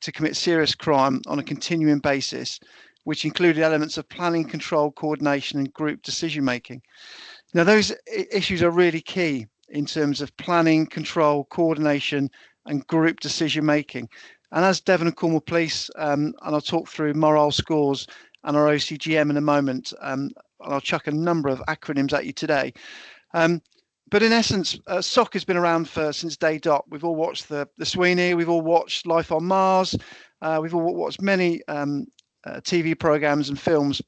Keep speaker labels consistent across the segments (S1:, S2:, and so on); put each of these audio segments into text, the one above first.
S1: to commit serious crime on a continuing basis, which included elements of planning, control, coordination, and group decision making. Now, those issues are really key in terms of planning, control, coordination, and group decision making. And as Devon and Cornwall Police, and I'll talk through morale scores and our OCGM in a moment, and I'll chuck a number of acronyms at you today. But in essence, SOC has been around since day dot. We've all watched the Sweeney, we've all watched Life on Mars, we've all watched many TV programs and films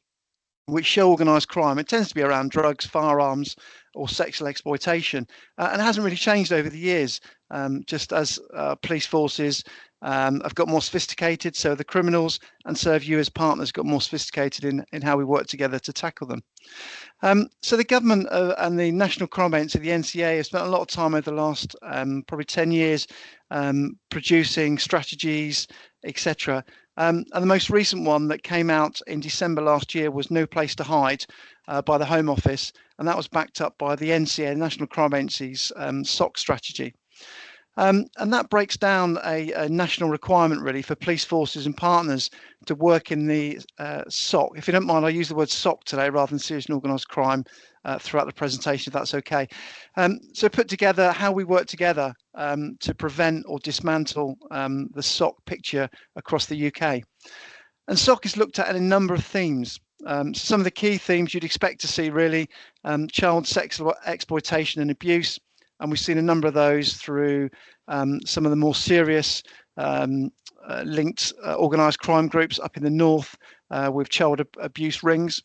S1: which show organised crime. It tends to be around drugs, firearms, or sexual exploitation, and it hasn't really changed over the years. Just as police forces have got more sophisticated, so the criminals, and so have you as partners got more sophisticated in how we work together to tackle them. So the government and the National Crime Agency, the NCA, have spent a lot of time over the last probably 10 years producing strategies, etc. And the most recent one that came out in December last year was No Place to Hide by the Home Office, and that was backed up by the NCA, National Crime Agency's SOC strategy. And that breaks down a national requirement really for police forces and partners to work in the SOC. If you don't mind, I'll use the word SOC today rather than serious and organised crime throughout the presentation, if that's okay. So put together how we work together to prevent or dismantle the SOC picture across the UK. And SOC is looked at in a number of themes. So some of the key themes you'd expect to see really, child sexual exploitation and abuse. And we've seen a number of those through some of the more serious linked organised crime groups up in the north with child abuse rings.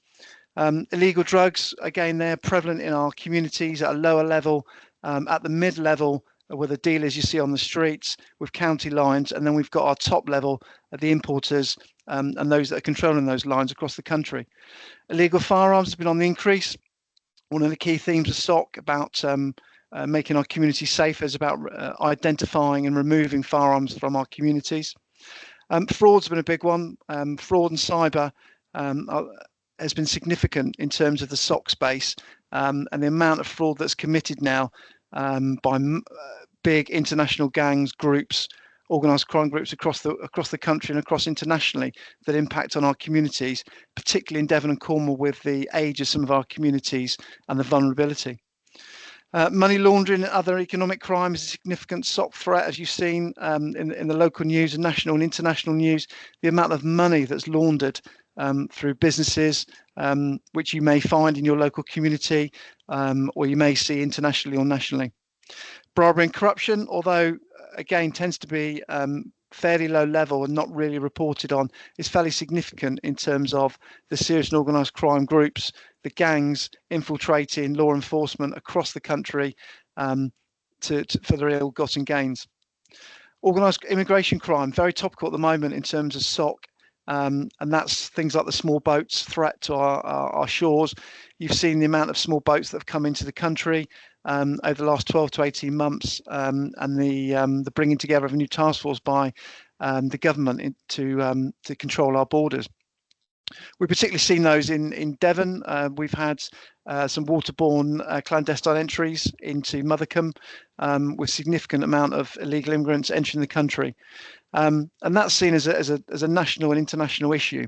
S1: Illegal drugs, again, they're prevalent in our communities at a lower level, at the mid-level with the dealers you see on the streets with county lines, and then we've got our top level, the importers and those that are controlling those lines across the country. Illegal firearms has been on the increase. One of the key themes of SOC about making our communities safer is about identifying and removing firearms from our communities. Fraud's been a big one. Fraud and cyber has been significant in terms of the SOC space, and the amount of fraud that's committed now by big international gangs, groups, organised crime groups across the country and across internationally that impact on our communities, particularly in Devon and Cornwall with the age of some of our communities and the vulnerability. Money laundering and other economic crime is a significant SOC threat, as you've seen in the local news and national and international news. The amount of money that's laundered through businesses, which you may find in your local community, or you may see internationally or nationally. Bribery and corruption, although again tends to be fairly low level and not really reported on, is fairly significant in terms of the serious and organised crime groups, the gangs infiltrating law enforcement across the country for their ill-gotten gains. Organised immigration crime, very topical at the moment in terms of SOC, and that's things like the small boats threat to our shores. You've seen the amount of small boats that have come into the country over the last 12 to 18 months, and the bringing together of a new task force by the government to control our borders. We've particularly seen those in Devon. We've had some waterborne clandestine entries into Mothercombe with significant amount of illegal immigrants entering the country. And that's seen as a national and international issue.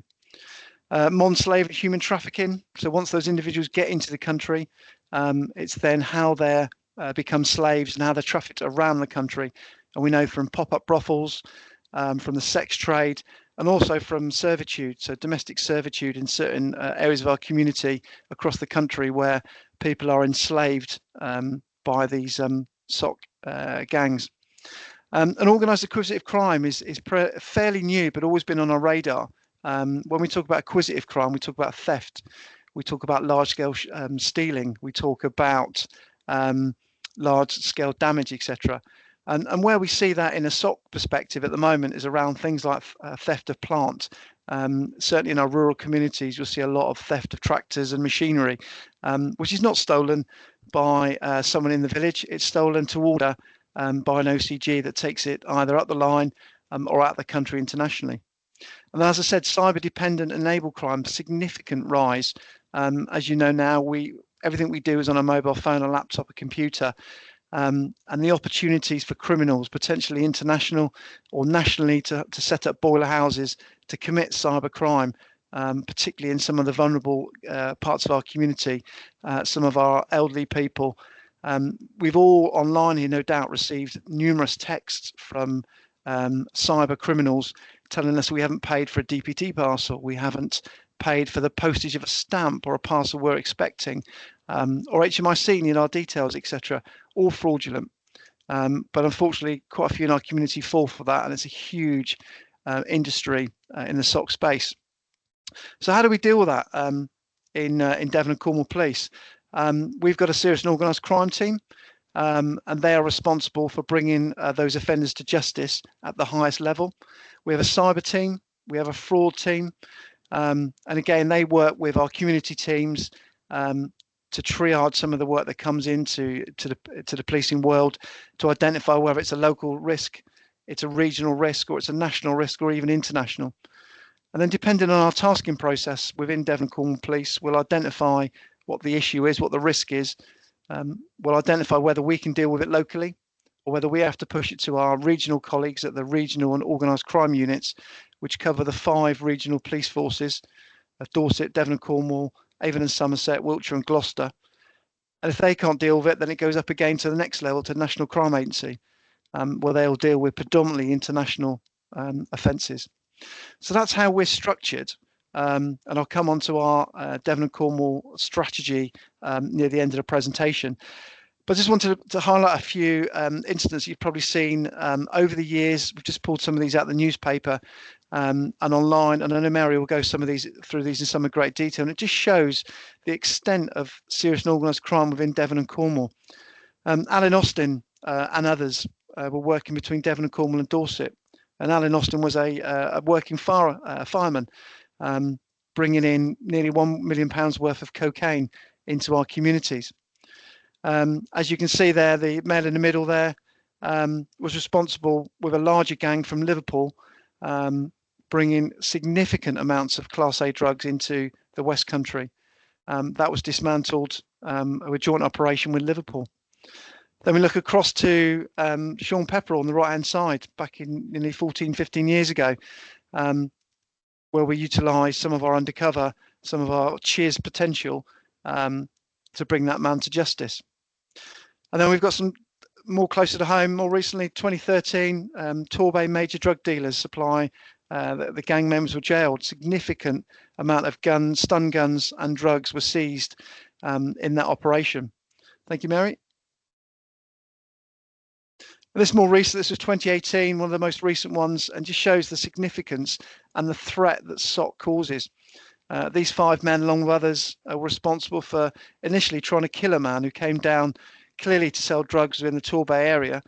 S1: Modern slavery, human trafficking. So once those individuals get into the country, it's then how they become slaves and how they're trafficked around the country. And we know from pop-up brothels, from the sex trade, and also from servitude, so domestic servitude in certain areas of our community across the country where people are enslaved by these SOC gangs. And organised acquisitive crime is fairly new, but always been on our radar. When we talk about acquisitive crime, we talk about theft, we talk about large-scale stealing, we talk about large-scale damage, etc. And where we see that in a SOC perspective at the moment is around things like theft of plant. Certainly in our rural communities, you'll see a lot of theft of tractors and machinery, which is not stolen by someone in the village. It's stolen to order by an OCG that takes it either up the line or out the country internationally. And as I said, cyber-dependent enabled crime, significant rise. As you know now, everything we do is on a mobile phone, a laptop, a computer. and the opportunities for criminals, potentially international or nationally, to set up boiler houses to commit cybercrime, particularly in some of the vulnerable parts of our community, some of our elderly people. We've all online here, no doubt, received numerous texts from cyber criminals telling us we haven't paid for a DPT parcel, we haven't paid for the postage of a stamp or a parcel we're expecting, or HMRC need our details, etc. All fraudulent. But unfortunately, quite a few in our community fall for that, and it's a huge industry in the SOC space. So how do we deal with that in Devon and Cornwall Police? We've got a serious and organised crime team, and they are responsible for bringing those offenders to justice at the highest level. We have a cyber team, we have a fraud team, and again, they work with our community teams to triage some of the work that comes into the policing world, to identify whether it's a local risk, it's a regional risk, or it's a national risk, or even international. And then, depending on our tasking process within Devon and Cornwall Police, we'll identify what the issue is, what the risk is. We'll identify whether we can deal with it locally, or whether we have to push it to our regional colleagues at the regional and organised crime units, which cover the 5 regional police forces of Dorset, Devon and Cornwall, Avon and Somerset, Wiltshire and Gloucester. And if they can't deal with it, then it goes up again to the next level, to National Crime Agency, where they'll deal with predominantly international offences. So that's how we're structured. And I'll come on to our Devon and Cornwall strategy near the end of the presentation. But I just wanted to highlight a few incidents you've probably seen over the years. We've just pulled some of these out of the newspaper and online, and I know Mary will go through these in some great detail, and it just shows the extent of serious and organised crime within Devon and Cornwall. Alan Austin and others were working between Devon and Cornwall and Dorset, and Alan Austin was a working fireman, bringing in nearly £1 million worth of cocaine into our communities. As you can see there, the male in the middle there was responsible with a larger gang from Liverpool, bringing significant amounts of Class A drugs into the West Country. That was dismantled with joint operation with Liverpool. Then we look across to Sean Pepperell on the right-hand side, back in nearly 14, 15 years ago, where we utilised some of our undercover, some of our cheers potential to bring that man to justice. And then we've got some more closer to home. More recently, 2013, Torbay major drug dealers supply, the gang members were jailed. Significant amount of guns, stun guns and drugs were seized in that operation. Thank you, Mary. This more recent, this was 2018, one of the most recent ones, and just shows the significance and the threat that SOC causes. These 5 men, along with others, were responsible for initially trying to kill a man who came down clearly to sell drugs within the Torbay area.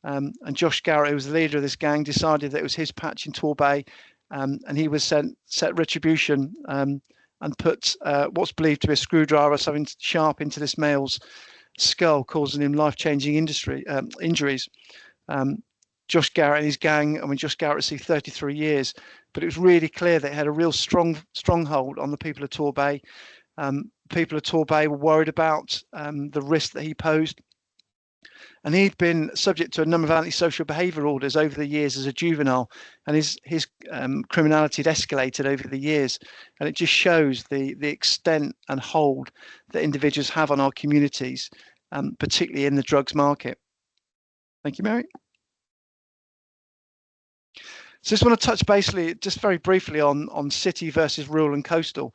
S1: And Josh Garrett, who was the leader of this gang, decided that it was his patch in Torbay, and he was set retribution and put what's believed to be a screwdriver, something sharp, into this male's skull, causing him life-changing injuries. Josh Garrett and his gang, I mean, Josh Garrett received 33 years, but it was really clear that it had a real stronghold on the people of Torbay. People of Torbay were worried about the risk that he posed. And he'd been subject to a number of antisocial behaviour orders over the years as a juvenile, and his criminality had escalated over the years. And it just shows the extent and hold that individuals have on our communities, particularly in the drugs market. Thank you, Mary. So just want to touch basically, just very briefly, on city versus rural and coastal.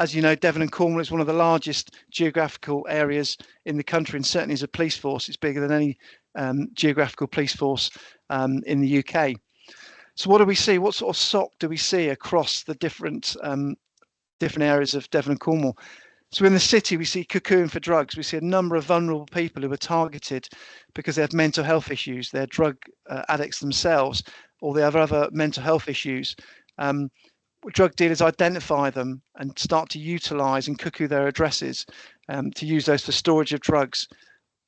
S1: As you know, Devon and Cornwall is one of the largest geographical areas in the country, and certainly as a police force, it's bigger than any geographical police force in the UK. So what do we see? What sort of SOC do we see across the different areas of Devon and Cornwall? So in the city, we see cocoon for drugs. We see a number of vulnerable people who are targeted because they have mental health issues. They're drug addicts themselves, or they have other mental health issues. Drug dealers identify them and start to utilise and cuckoo their addresses to use those for storage of drugs,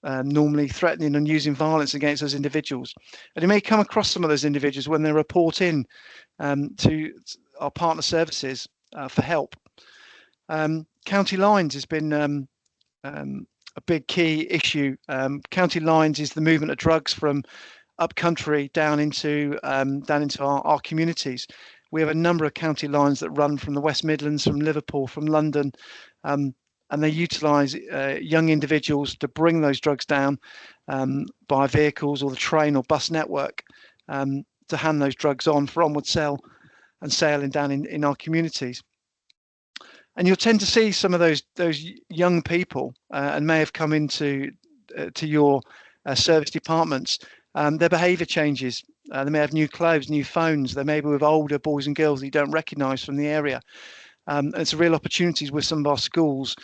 S1: normally threatening and using violence against those individuals. And you may come across some of those individuals when they report in to our partner services for help. County Lines has been a big key issue. County lines is the movement of drugs from up country down into our communities. We have a number of county lines that run from the West Midlands, from Liverpool, from London, and they utilise young individuals to bring those drugs down by vehicles or the train or bus network to hand those drugs on for onward sale and sailing down in our communities. And you'll tend to see some of those young people and may have come into to your service departments. Their behaviour changes. They may have new clothes, new phones. They may be with older boys and girls that you don't recognise from the area. And it's a real opportunity with some of our schools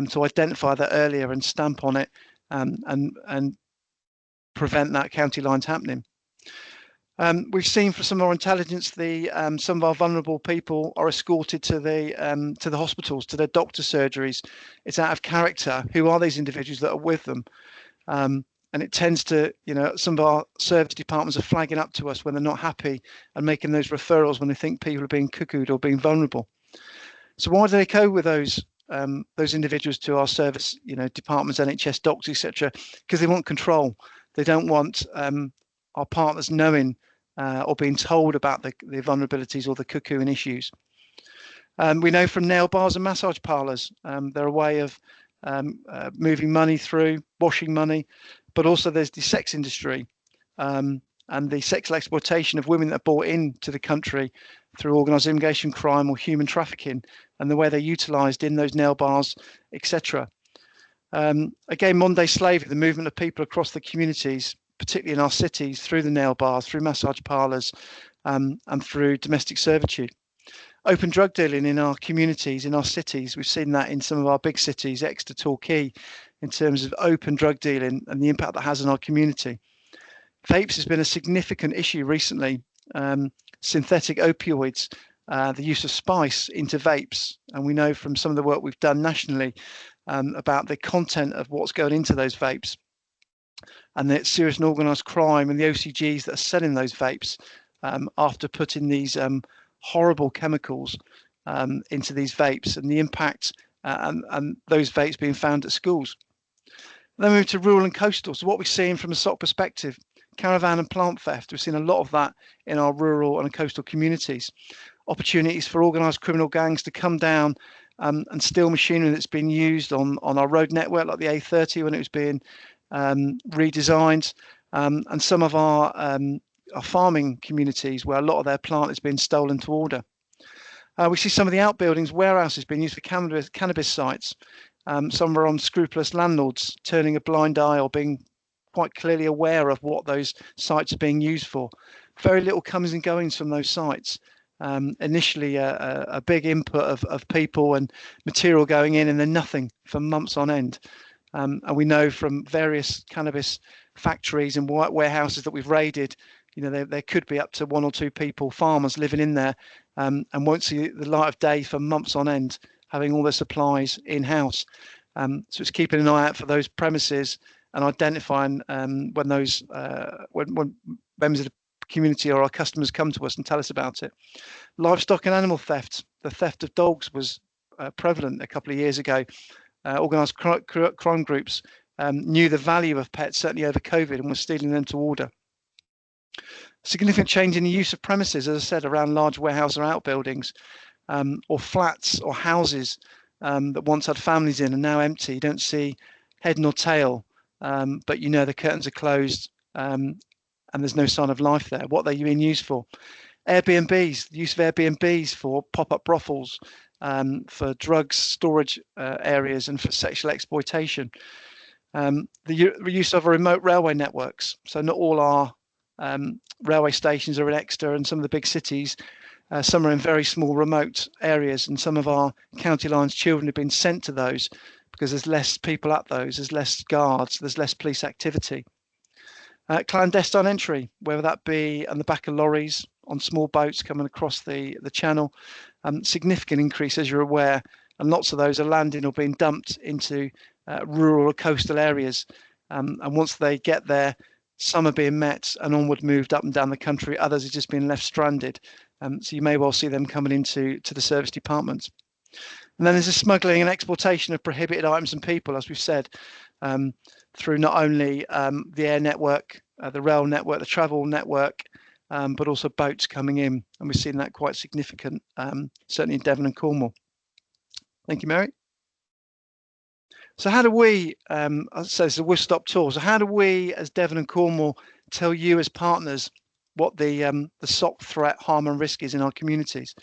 S1: to identify that earlier and stamp on it and prevent that county lines happening. We've seen for some of our intelligence, some of our vulnerable people are escorted to the hospitals, to their doctor surgeries. It's out of character. Who are these individuals that are with them? And it tends to, some of our service departments are flagging up to us when they're not happy and making those referrals when they think people are being cuckooed or being vulnerable. So why do they go with those individuals to our service, departments, NHS, doctors, etc.? Because they want control. They don't want our partners knowing or being told about the vulnerabilities or the cuckooing issues. We know from nail bars and massage parlours, they're a way of moving money through, washing money, but also there's the sex industry and the sexual exploitation of women that are brought into the country through organised immigration crime or human trafficking, and the way they're utilised in those nail bars, etc. Again, modern day slavery, the movement of people across the communities, particularly in our cities, through the nail bars, through massage parlours, and through domestic servitude. Open drug dealing in our communities, in our cities. We've seen that in some of our big cities, Exeter, Torquay, in terms of open drug dealing and the impact that has on our community. Vapes has been a significant issue recently. Synthetic opioids, the use of spice into vapes. And we know from some of the work we've done nationally about the content of what's going into those vapes. And the serious and organised crime and the OCGs that are selling those vapes after putting these horrible chemicals into these vapes, and the impact and those vapes being found at schools. Then we move to rural and coastal. So what we're seeing from a SOC perspective, caravan and plant theft. We've seen a lot of that in our rural and coastal communities. Opportunities for organised criminal gangs to come down and steal machinery that's been used on our road network, like the A30 when it was being redesigned, and some of our farming communities where a lot of their plant is being stolen to order. We see some of the outbuildings, warehouses being used for cannabis sites. Some are unscrupulous landlords turning a blind eye or being quite clearly aware of what those sites are being used for. Very little comes and goings from those sites. Initially a big input of people and material going in, and then nothing for months on end. And we know from various cannabis factories and warehouses that we've raided, there could be up to 1 or 2 people, farmers living in there, and won't see the light of day for months on end, having all their supplies in-house. So it's keeping an eye out for those premises and identifying when those when members of the community or our customers come to us and tell us about it. Livestock and animal theft. The theft of dogs was prevalent a couple of years ago. Organised crime groups knew the value of pets, certainly over COVID, and were stealing them to order. Significant change in the use of premises, as I said, around large warehouse or outbuildings, or flats or houses that once had families in and now empty. You don't see head nor tail, but the curtains are closed and there's no sign of life there. What are they being used for? Airbnbs, the use of Airbnbs for pop-up brothels, for drugs storage areas, and for sexual exploitation. The use of remote railway networks. So not all our railway stations are in Exeter and some of the big cities. Some are in very small remote areas, and some of our county lines children have been sent to those because there's less people at those, there's less guards, there's less police activity. Clandestine entry, whether that be on the back of lorries, on small boats coming across the channel. Significant increase, as you're aware, and lots of those are landing or being dumped into rural or coastal areas. And once they get there, some are being met and onward moved up and down the country. Others are just being left stranded. So you may well see them coming into the service departments. And then there's the smuggling and exportation of prohibited items and people, as we've said. through not only the air network, the rail network, the travel network, but also boats coming in, and we've seen that quite significant, certainly in Devon and Cornwall. Thank you, Mary. So how do we, so it's a whistle-stop tour, so how do we as Devon and Cornwall tell you as partners what the SOC threat, harm and risk is in our communities?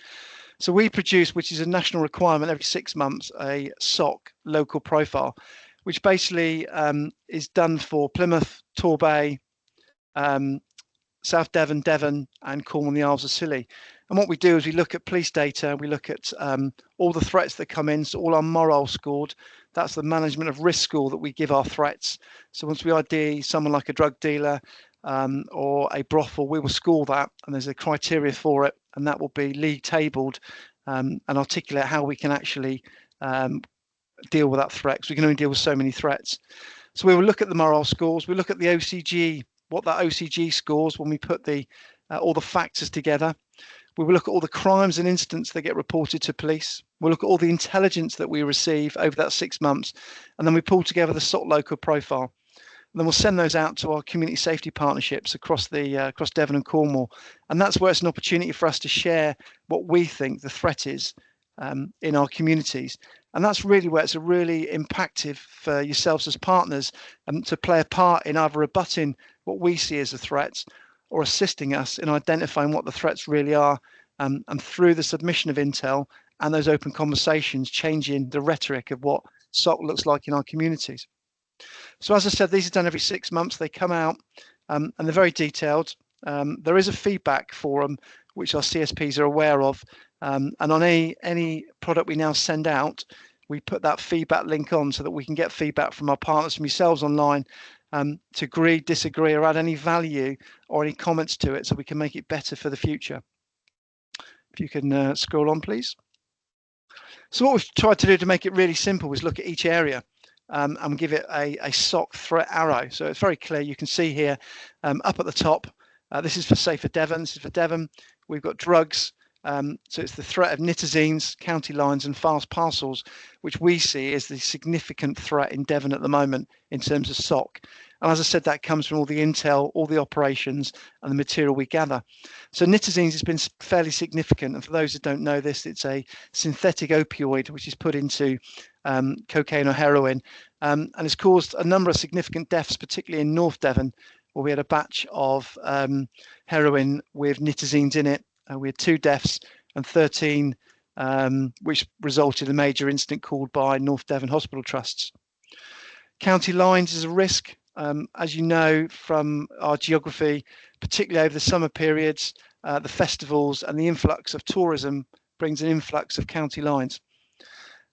S1: So we produce, which is a national requirement every 6 months, a SOC local profile, which basically is done for Plymouth, Torbay, South Devon, Devon and Cornwall and the Isles of Scilly. And what we do is we look at police data, we look at all the threats that come in, so all our morale scored. That's the management of risk score that we give our threats. So once we ID someone like a drug dealer or a brothel, we will score that, and there's a criteria for it, and that will be league tabled and articulate how we can actually deal with that threat, because we can only deal with so many threats. So we will look at the morale scores, we look at the OCG, what that OCG scores when we put the all the factors together. We will look at all the crimes and incidents that get reported to police. We'll look at all the intelligence that we receive over that 6 months, and then we pull together the SOC local profile. And then we'll send those out to our community safety partnerships across the across Devon and Cornwall, and that's where it's an opportunity for us to share what we think the threat is in our communities. And that's really where it's a really impactful for yourselves as partners to play a part in either rebutting what we see as the threats or assisting us in identifying what the threats really are, and through the submission of intel and those open conversations, changing the rhetoric of what SOC looks like in our communities. So as I said, these are done every 6 months. They come out and they're very detailed. There is a feedback forum which our CSPs are aware of, and on any product we now send out, we put that feedback link on so that we can get feedback from our partners, from yourselves online, to agree, disagree, or add any value or any comments to it so we can make it better for the future. If you can scroll on, please. So what we've tried to do to make it really simple is look at each area and give it a SOC threat arrow. So it's very clear. You can see here up at the top, this is for, say, for Devon. This is for Devon. We've got drugs. So it's the threat of nitazines, county lines and fast parcels, which we see as the significant threat in Devon at the moment in terms of SOC. And as I said, that comes from all the intel, all the operations and the material we gather. So nitazines has been fairly significant. And for those that don't know this, it's a synthetic opioid which is put into cocaine or heroin, and it's caused a number of significant deaths, particularly in North Devon, where we had a batch of heroin with nitazines in it. We had 2 deaths and 13, which resulted in a major incident called by North Devon Hospital Trusts. County lines is a risk. As you know from our geography, particularly over the summer periods, the festivals and the influx of tourism brings an influx of county lines.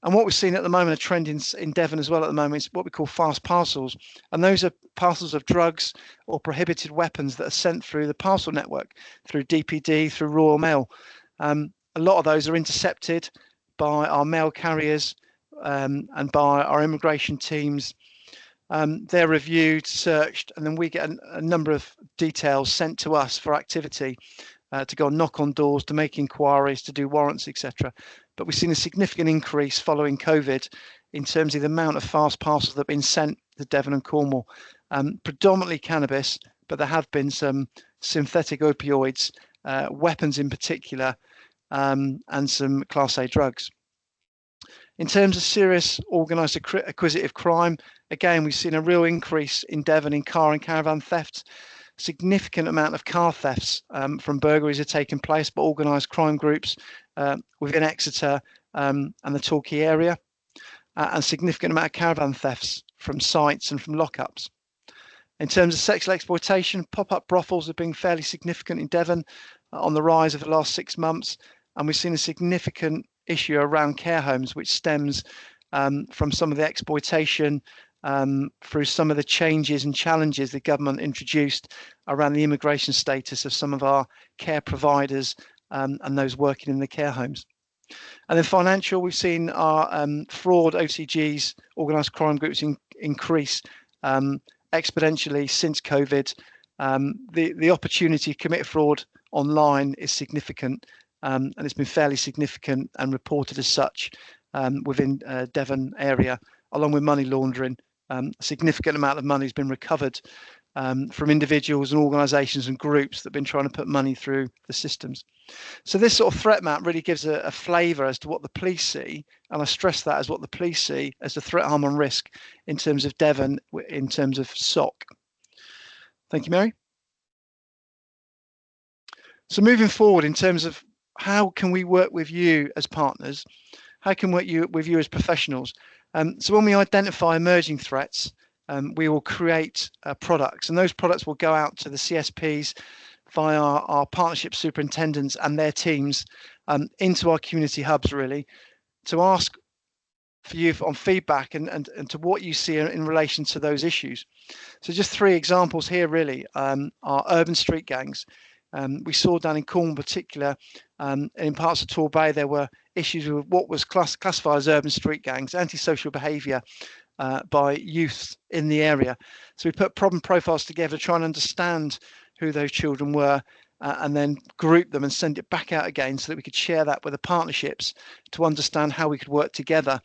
S1: And what we're seeing at the moment, a trend in Devon as well at the moment, is what we call fast parcels. And those are parcels of drugs or prohibited weapons that are sent through the parcel network, through DPD, through Royal Mail. A lot of those are intercepted by our mail carriers and by our immigration teams. They're reviewed, searched, and then we get a number of details sent to us for activity, to go and knock on doors, to make inquiries, to do warrants, etc. But we've seen a significant increase following COVID in terms of the amount of fast parcels that have been sent to Devon and Cornwall, predominantly cannabis, but there have been some synthetic opioids, weapons in particular, and some Class A drugs. In terms of serious organised acquisitive crime, again, we've seen a real increase in Devon in car and caravan thefts. Significant amount of car thefts from burglaries are taking place by organised crime groups within Exeter and the Torquay area, and significant amount of caravan thefts from sites and from lockups. In terms of sexual exploitation, pop-up brothels have been fairly significant in Devon, on the rise over the last 6 months, and we've seen a significant issue around care homes, which stems from some of the exploitation through some of the changes and challenges the government introduced around the immigration status of some of our care providers and those working in the care homes. And then financial, we've seen our fraud OCGs, organised crime groups, increase exponentially since COVID. The opportunity to commit fraud online is significant, and it's been fairly significant and reported as such within Devon area, along with money laundering A significant amount of money has been recovered from individuals and organisations and groups that have been trying to put money through the systems. So this sort of threat map really gives a flavour as to what the police see, and I stress that as what the police see as the threat, harm and risk in terms of Devon, in terms of SOC. Thank you, Mary. So moving forward in terms of how can we work with you as partners, how can we work with you as professionals? So when we identify emerging threats, we will create products, and those products will go out to the CSPs via our partnership superintendents and their teams into our community hubs, really, to ask for you on feedback and to what you see in relation to those issues. So just 3 examples here, really, are urban street gangs. We saw down in Cornwall in particular, in parts of Torbay, there were issues with what was classified as urban street gangs, antisocial behaviour by youth in the area. So we put problem profiles together to try and understand who those children were, and then group them and send it back out again so that we could share that with the partnerships to understand how we could work together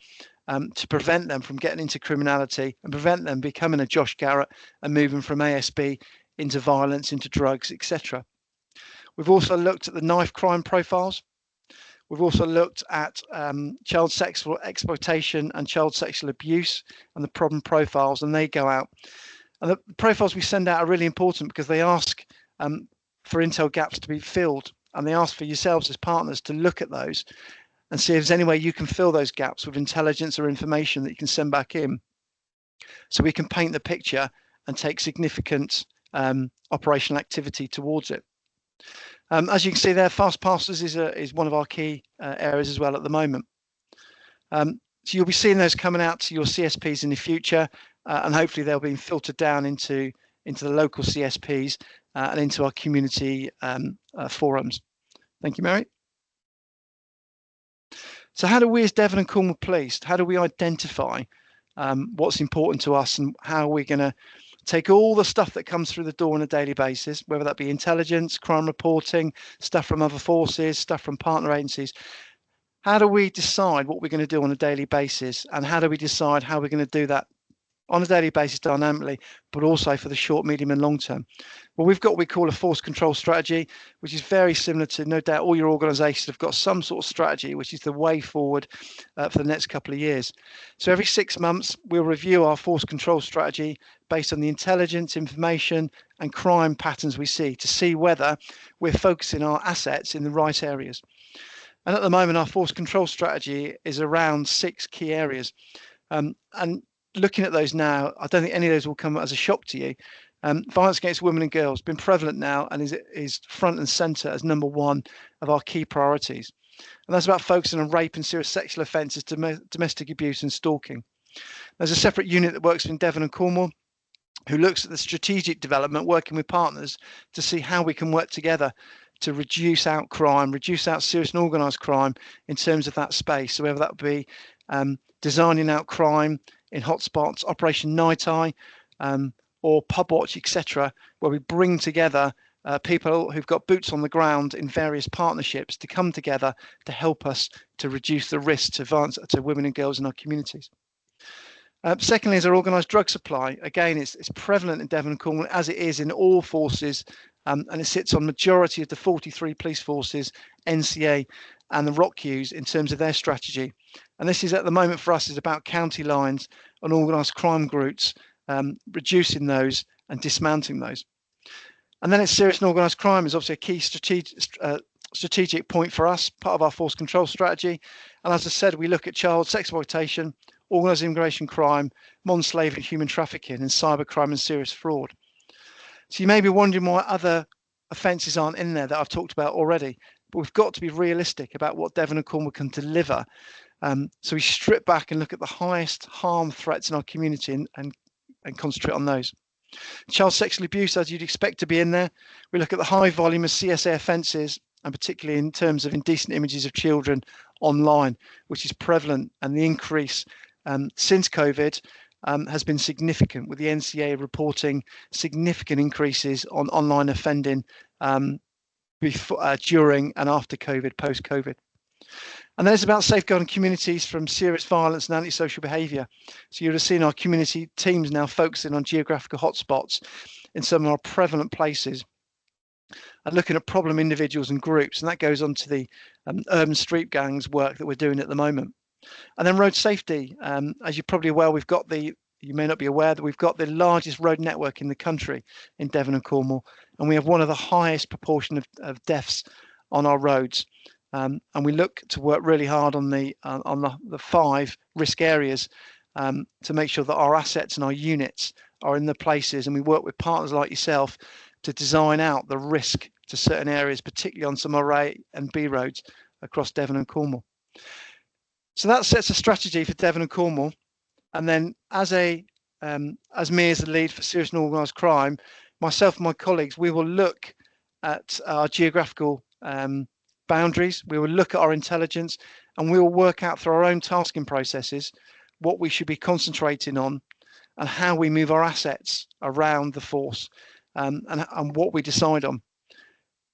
S1: to prevent them from getting into criminality and prevent them becoming a Josh Garrett and moving from ASB into violence, into drugs, etc. We've also looked at the knife crime profiles. We've also looked at child sexual exploitation and child sexual abuse and the problem profiles, and they go out. And the profiles we send out are really important because they ask for intel gaps to be filled, and they ask for yourselves as partners to look at those and see if there's any way you can fill those gaps with intelligence or information that you can send back in, so we can paint the picture and take significant operational activity towards it. As you can see there, fast passes is one of our key areas as well at the moment. So you'll be seeing those coming out to your CSPs in the future, and hopefully they'll be filtered down into the local CSPs and into our community forums. Thank you, Mary. So how do we as Devon and Cornwall Police, how do we identify what's important to us, and how we're going to take all the stuff that comes through the door on a daily basis, whether that be intelligence, crime reporting, stuff from other forces, stuff from partner agencies? How do we decide what we're going to do on a daily basis, and how do we decide how we're going to do that on a daily basis dynamically, but also for the short, medium and long term? Well, we've got what we call a force control strategy, which is very similar to, no doubt, all your organisations have got some sort of strategy, which is the way forward for the next couple of years. So every 6 months, we'll review our force control strategy based on the intelligence, information and crime patterns we see, to see whether we're focusing our assets in the right areas. And at the moment, our force control strategy is around 6 key areas. And looking at those now, I don't think any of those will come as a shock to you. Violence against women and girls has been prevalent now and is front and centre as #1 of our key priorities. And that's about focusing on rape and serious sexual offences, domestic abuse and stalking. There's a separate unit that works in Devon and Cornwall who looks at the strategic development, working with partners to see how we can work together to reduce out crime, reduce out serious and organised crime in terms of that space. So whether that be designing out crime in hotspots, Operation Night Eye, or Pub Watch, etc., where we bring together people who've got boots on the ground in various partnerships to come together to help us to reduce the risk to violence to women and girls in our communities. Secondly, is our organised drug supply. Again, it's prevalent in Devon and Cornwall, as it is in all forces, and it sits on majority of the 43 police forces, NCA and the ROCUs in terms of their strategy. And this is, at the moment for us, is about county lines and organised crime groups, reducing those and dismantling those. And then it's serious and organised crime is obviously a key strategic point for us, part of our force control strategy. And as I said, we look at child sex exploitation, organised immigration crime, modern slavery, human trafficking, and cybercrime and serious fraud. So you may be wondering why other offences aren't in there that I've talked about already, but we've got to be realistic about what Devon and Cornwall can deliver. So we strip back and look at the highest harm threats in our community and concentrate on those. Child sexual abuse, as you'd expect to be in there. We look at the high volume of CSA offences, and particularly in terms of indecent images of children online, which is prevalent, and the increase since COVID has been significant, with the NCA reporting significant increases on online offending before, during and after COVID, post-COVID. And then it's about safeguarding communities from serious violence and antisocial behaviour. So you'd have seen our community teams now focusing on geographical hotspots in some of our prevalent places and looking at problem individuals and groups. And that goes on to the urban street gangs work that we're doing at the moment. And then road safety. As you're probably aware, you may not be aware that we've got the largest road network in the country in Devon and Cornwall, and we have one of the highest proportion of deaths on our roads. And we look to work really hard on the 5 risk areas to make sure that our assets and our units are in the places, and we work with partners like yourself to design out the risk to certain areas, particularly on some A and B roads across Devon and Cornwall. So that sets a strategy for Devon and Cornwall. And then as me as the lead for serious and organised crime, myself and my colleagues, we will look at our geographical boundaries, we will look at our intelligence, and we will work out through our own tasking processes what we should be concentrating on and how we move our assets around the force and what we decide on.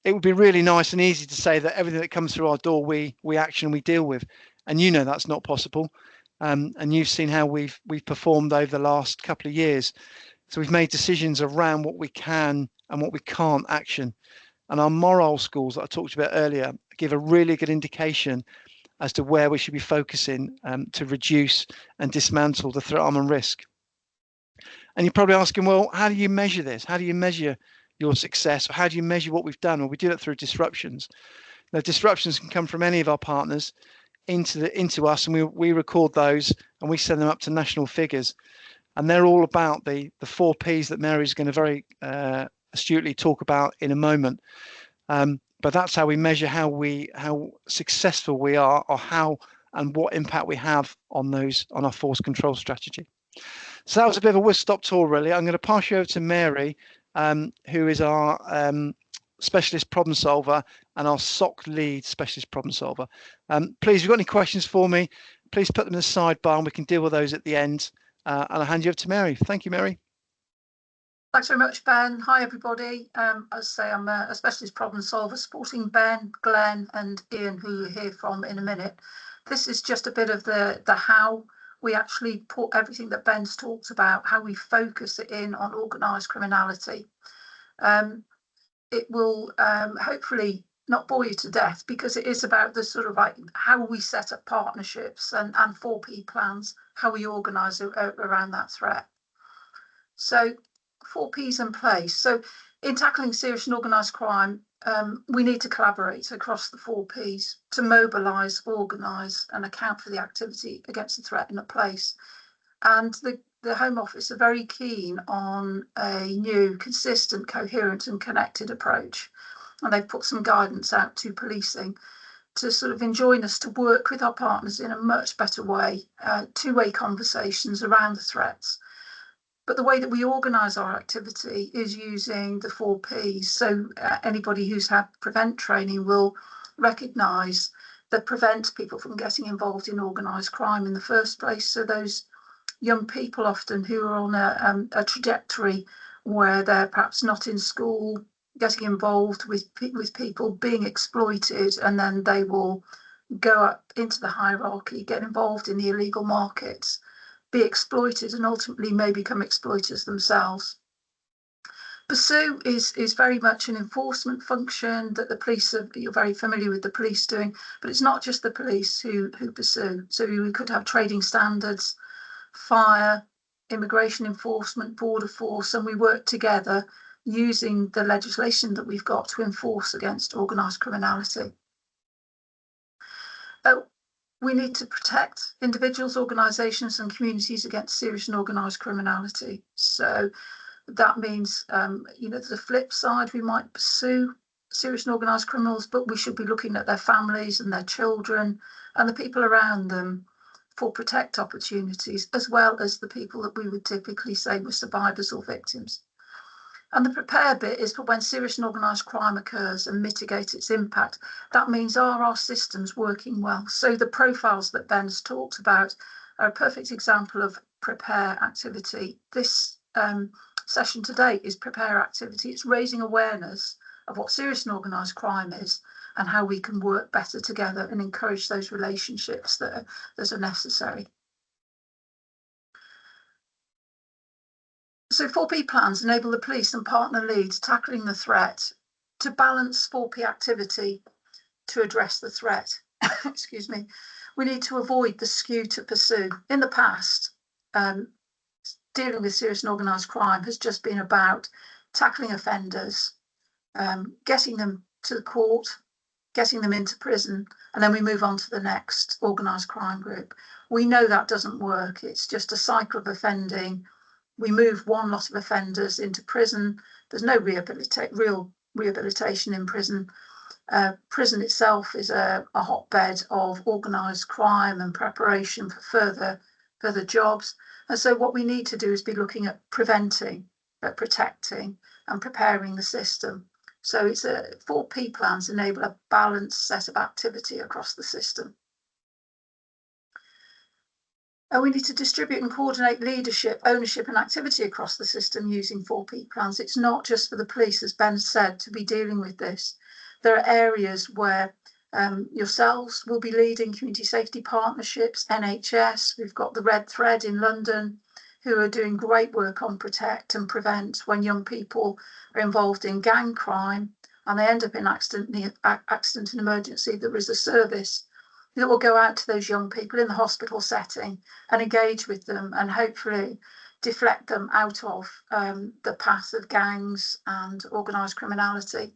S1: It would be really nice and easy to say that everything that comes through our door we action, we deal with, and you know that's not possible. And you've seen how we've performed over the last couple of years. So we've made decisions around what we can and what we can't action. And our moral schools that I talked about earlier give a really good indication as to where we should be focusing to reduce and dismantle the threat, harm and risk. And you're probably asking, well, how do you measure this? How do you measure your success? Or how do you measure what we've done? Well, we do it through disruptions. Now, disruptions can come from any of our partners into us, and we record those and we send them up to national figures. And they're all about the 4 Ps that Mary's going to very astutely talk about in a moment. But that's how we measure how successful we are, or how and what impact we have on our force control strategy. So that was a bit of a whistle-stop tour, really. I'm going to pass you over to Mary, who is our specialist problem solver and our SOC lead specialist problem solver. Please, if you've got any questions for me, please put them in the sidebar and we can deal with those at the end. And I'll hand you over to Mary. Thank you, Mary.
S2: Thanks very much, Ben. Hi, everybody. As I say, I'm a specialist problem solver supporting Ben, Glenn and Ian, who you'll hear from in a minute. This is just a bit of the how we actually put everything that Ben's talked about, how we focus it in on organised criminality. It will hopefully not bore you to death, because it is about the sort of like how we set up partnerships and 4P plans, how we organise around that threat. So 4Ps in place. So in tackling serious and organised crime, we need to collaborate across the 4Ps to mobilise, organise and account for the activity against the threat in a place. And the Home Office are very keen on a new, consistent, coherent and connected approach. And they've put some guidance out to policing to sort of enjoin us to work with our partners in a much better way, two-way conversations around the threats. But the way that we organise our activity is using the 4Ps. So anybody who's had prevent training will recognise that prevents people from getting involved in organised crime in the first place. So those young people often who are on a trajectory where they're perhaps not in school, getting involved with people being exploited, and then they will go up into the hierarchy, get involved in the illegal markets, be exploited and ultimately may become exploiters themselves. Pursue is very much an enforcement function that the police you're very familiar with the police doing, but it's not just the police who pursue. So we could have trading standards, fire, immigration enforcement, border force, and we work together using the legislation that we've got to enforce against organised criminality. We need to protect individuals, organisations and communities against serious and organised criminality. So that means, there's a flip side. We might pursue serious and organised criminals, but we should be looking at their families and their children and the people around them for protect opportunities, as well as the people that we would typically say were survivors or victims. And the prepare bit is for when serious and organised crime occurs and mitigate its impact. That means are our systems working well? So the profiles that Ben's talked about are a perfect example of prepare activity. This session today is prepare activity. It's raising awareness of what serious and organised crime is and how we can work better together and encourage those relationships that are necessary. So 4P plans enable the police and partner leads tackling the threat to balance 4P activity to address the threat. Excuse me. We need to avoid the skew to pursue. In the past, dealing with serious and organised crime has just been about tackling offenders, getting them to the court, getting them into prison, and then we move on to the next organised crime group. We know that doesn't work. It's just a cycle of offending. We move one lot of offenders into prison. There's no real rehabilitation in prison. Prison itself is a hotbed of organised crime and preparation for further jobs. And so what we need to do is be looking at preventing, at protecting and preparing the system. So it's 4P plans enable a balanced set of activity across the system. And we need to distribute and coordinate leadership, ownership and activity across the system using 4P plans. It's not just for the police, as Ben said, to be dealing with this. There are areas where yourselves will be leading community safety partnerships, NHS, we've got the Red Thread in London, who are doing great work on protect and prevent when young people are involved in gang crime and they end up in accident and emergency. There is a service that will go out to those young people in the hospital setting and engage with them and hopefully deflect them out of the path of gangs and organised criminality.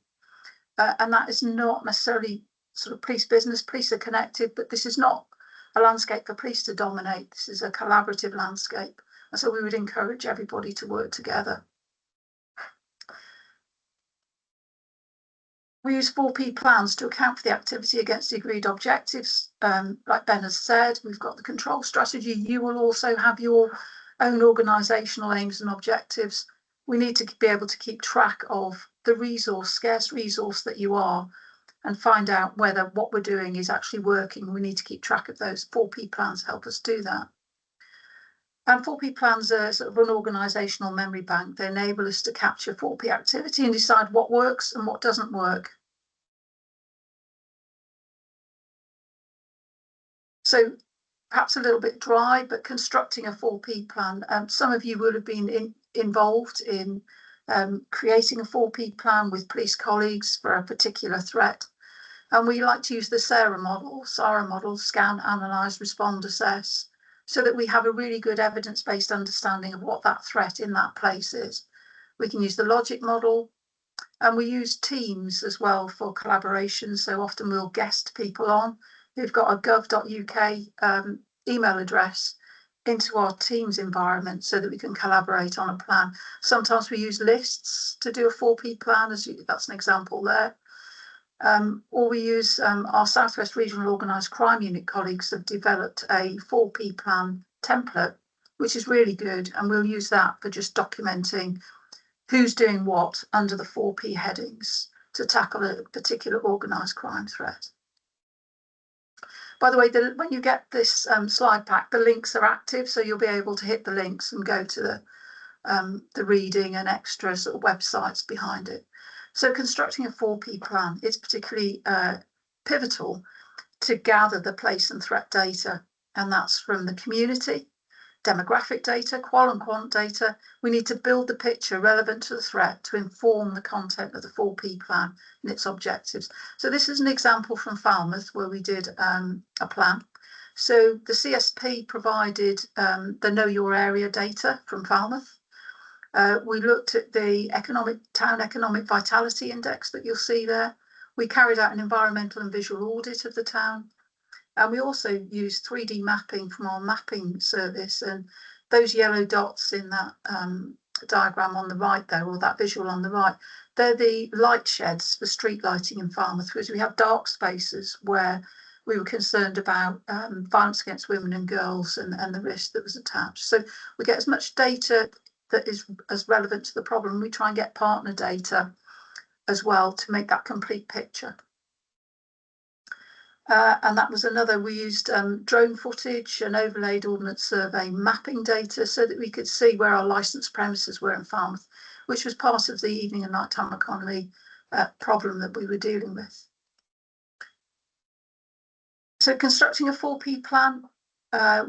S2: And that is not necessarily sort of police business. Police are connected, but this is not a landscape for police to dominate. This is a collaborative landscape. And so we would encourage everybody to work together. We use 4P plans to account for the activity against the agreed objectives. Like Ben has said, we've got the control strategy. You will also have your own organisational aims and objectives. We need to be able to keep track of the scarce resource that you are and find out whether what we're doing is actually working. We need to keep track of those. 4P plans help us do that. And 4P plans are sort of an organisational memory bank. They enable us to capture 4P activity and decide what works and what doesn't work. So perhaps a little bit dry, but constructing a 4P plan. Some of you will have been involved in creating a 4P plan with police colleagues for a particular threat. And we like to use the SARA model, scan, analyse, respond, assess, so that we have a really good evidence-based understanding of what that threat in that place is. We can use the logic model, and we use Teams as well for collaboration. So often we'll guest people on who've got a gov.uk email address into our Teams environment so that we can collaborate on a plan. Sometimes we use lists to do a 4P plan, that's an example there. Or we use our South West Regional Organised Crime Unit colleagues have developed a 4P plan template, which is really good, and we'll use that for just documenting who's doing what under the 4P headings to tackle a particular organised crime threat. By the way, when you get this slide pack, the links are active, so you'll be able to hit the links and go to the reading and extra sort of websites behind it. So constructing a 4P plan is particularly pivotal to gather the place and threat data, and that's from the community, demographic data, qual and quant data. We need to build the picture relevant to the threat to inform the content of the 4P plan and its objectives. So this is an example from Falmouth where we did a plan. So the CSP provided the Know Your Area data from Falmouth. We looked at the town economic vitality index that you'll see there. We carried out an environmental and visual audit of the town. And we also used 3D mapping from our mapping service. And those yellow dots in that diagram on the right there, or that visual on the right, they're the light sheds for street lighting in Falmouth, because we have dark spaces where we were concerned about violence against women and girls and the risk that was attached. So we get as much data that is as relevant to the problem. We try and get partner data as well to make that complete picture. And that was another, we used drone footage and overlaid ordnance survey mapping data so that we could see where our licensed premises were in Falmouth, which was part of the evening and nighttime economy problem that we were dealing with. So constructing a 4P plan,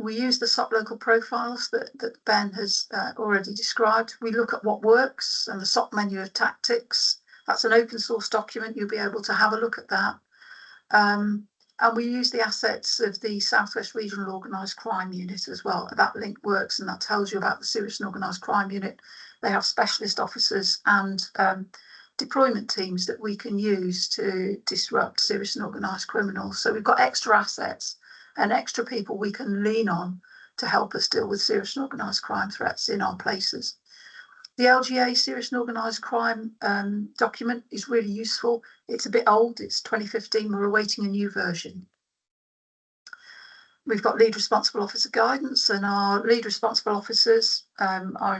S2: we use the SOP local profiles that Ben has already described. We look at what works and the SOP menu of tactics. That's an open source document. You'll be able to have a look at that. And we use the assets of the Southwest Regional Organised Crime Unit as well. That link works, and that tells you about the Serious and Organised Crime Unit. They have specialist officers and deployment teams that we can use to disrupt serious and organised criminals. So we've got extra assets and extra people we can lean on to help us deal with serious and organised crime threats in our places. The LGA Serious and Organised Crime document is really useful. It's a bit old, it's 2015, we're awaiting a new version. We've got lead responsible officer guidance, and our lead responsible officers, our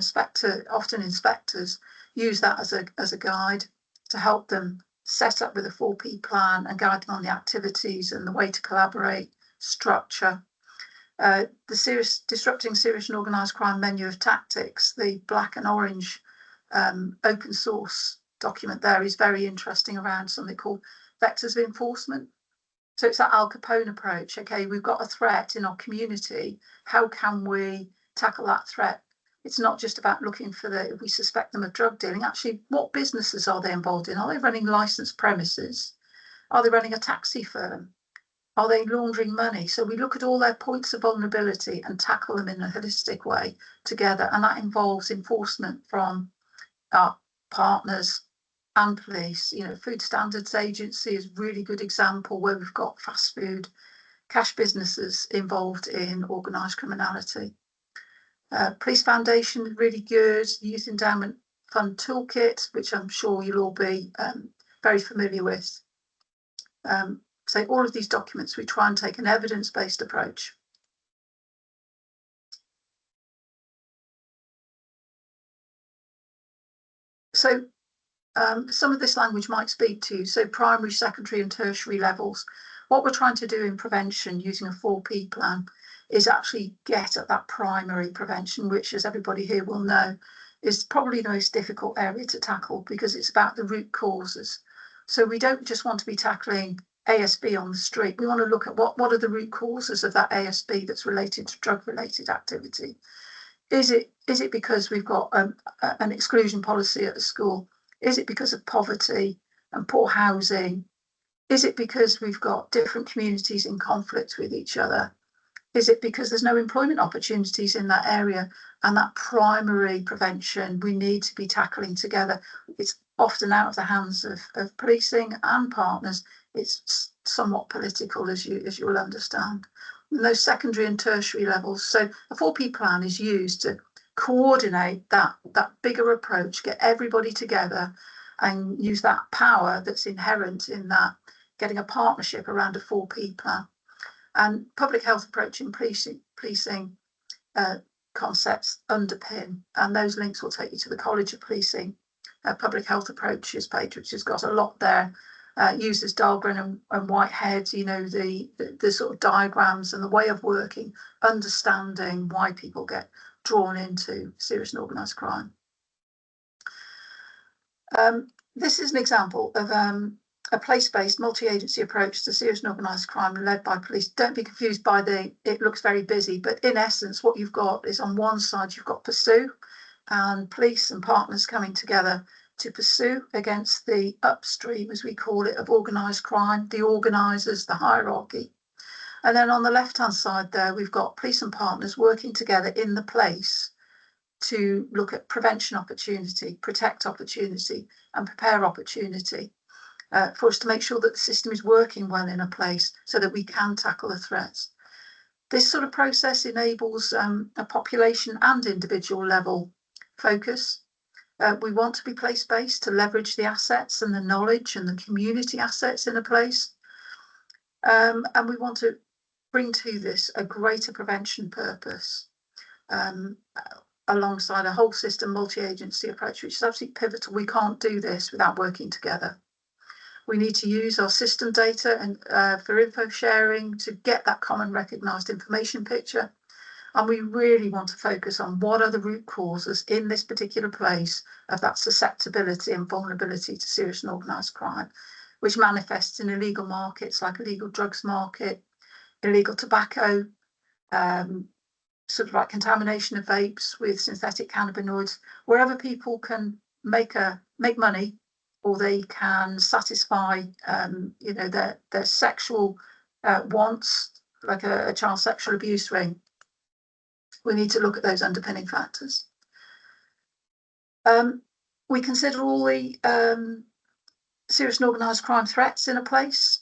S2: often inspectors, use that as a guide to help them set up with a 4P plan and guide them on the activities and the way to collaborate, structure. The Disrupting Serious and Organised Crime menu of tactics, the black and orange open source document there, is very interesting around something called vectors of enforcement. So it's that Al Capone approach. Okay, we've got a threat in our community. How can we tackle that threat? It's not just about looking for if we suspect them of drug dealing. Actually, what businesses are they involved in? Are they running licensed premises? Are they running a taxi firm? Are they laundering money? So we look at all their points of vulnerability and tackle them in a holistic way together. And that involves enforcement from our partners and police. You know, Food Standards Agency is a really good example where we've got fast food, cash businesses involved in organised criminality. Police Foundation, really good. Youth Endowment Fund Toolkit, which I'm sure you'll all be very familiar with. So all of these documents, we try and take an evidence-based approach. So some of this language might speak to you. So primary, secondary and tertiary levels. What we're trying to do in prevention using a 4P plan is actually get at that primary prevention, which, as everybody here will know, is probably the most difficult area to tackle because it's about the root causes. So we don't just want to be tackling ASB on the street. We want to look at what are the root causes of that ASB that's related to drug-related activity. Is it because we've got an exclusion policy at the school? Is it because of poverty and poor housing? Is it because we've got different communities in conflict with each other? Is it because there's no employment opportunities in that area? And that primary prevention we need to be tackling together. It's often out of the hands of policing and partners. It's somewhat political, as you will understand. And those secondary and tertiary levels. So a 4P plan is used to coordinate that bigger approach, get everybody together and use that power that's inherent in that, getting a partnership around a 4P plan. And public health approach in policing concepts underpin, and those links will take you to the College of Policing public health approaches page, which has got a lot there. Uses Dahlgren and Whitehead, you know, the sort of diagrams and the way of working, understanding why people get drawn into serious and organised crime. This is an example of a place-based multi-agency approach to serious and organised crime led by police. Don't be confused by it looks very busy, but in essence, what you've got is on one side, you've got Pursue and police and partners coming together to pursue against the upstream, as we call it, of organised crime, the organisers, the hierarchy. And then on the left-hand side there, we've got police and partners working together in the place to look at prevention opportunity, protect opportunity, and prepare opportunity for us to make sure that the system is working well in a place so that we can tackle the threats. This sort of process enables a population and individual level focus. We want to be place-based to leverage the assets and the knowledge and the community assets in a place. And we want to bring to this a greater prevention purpose alongside a whole system multi-agency approach, which is absolutely pivotal. We can't do this without working together. We need to use our system data and for info sharing to get that common recognised information picture. And we really want to focus on what are the root causes in this particular place of that susceptibility and vulnerability to serious and organised crime, which manifests in illegal markets like illegal drugs market, illegal tobacco, sort of like contamination of vapes with synthetic cannabinoids, wherever people can make money, or they can satisfy their sexual wants, like a child sexual abuse ring. We need to look at those underpinning factors. We consider all the serious and organised crime threats in a place,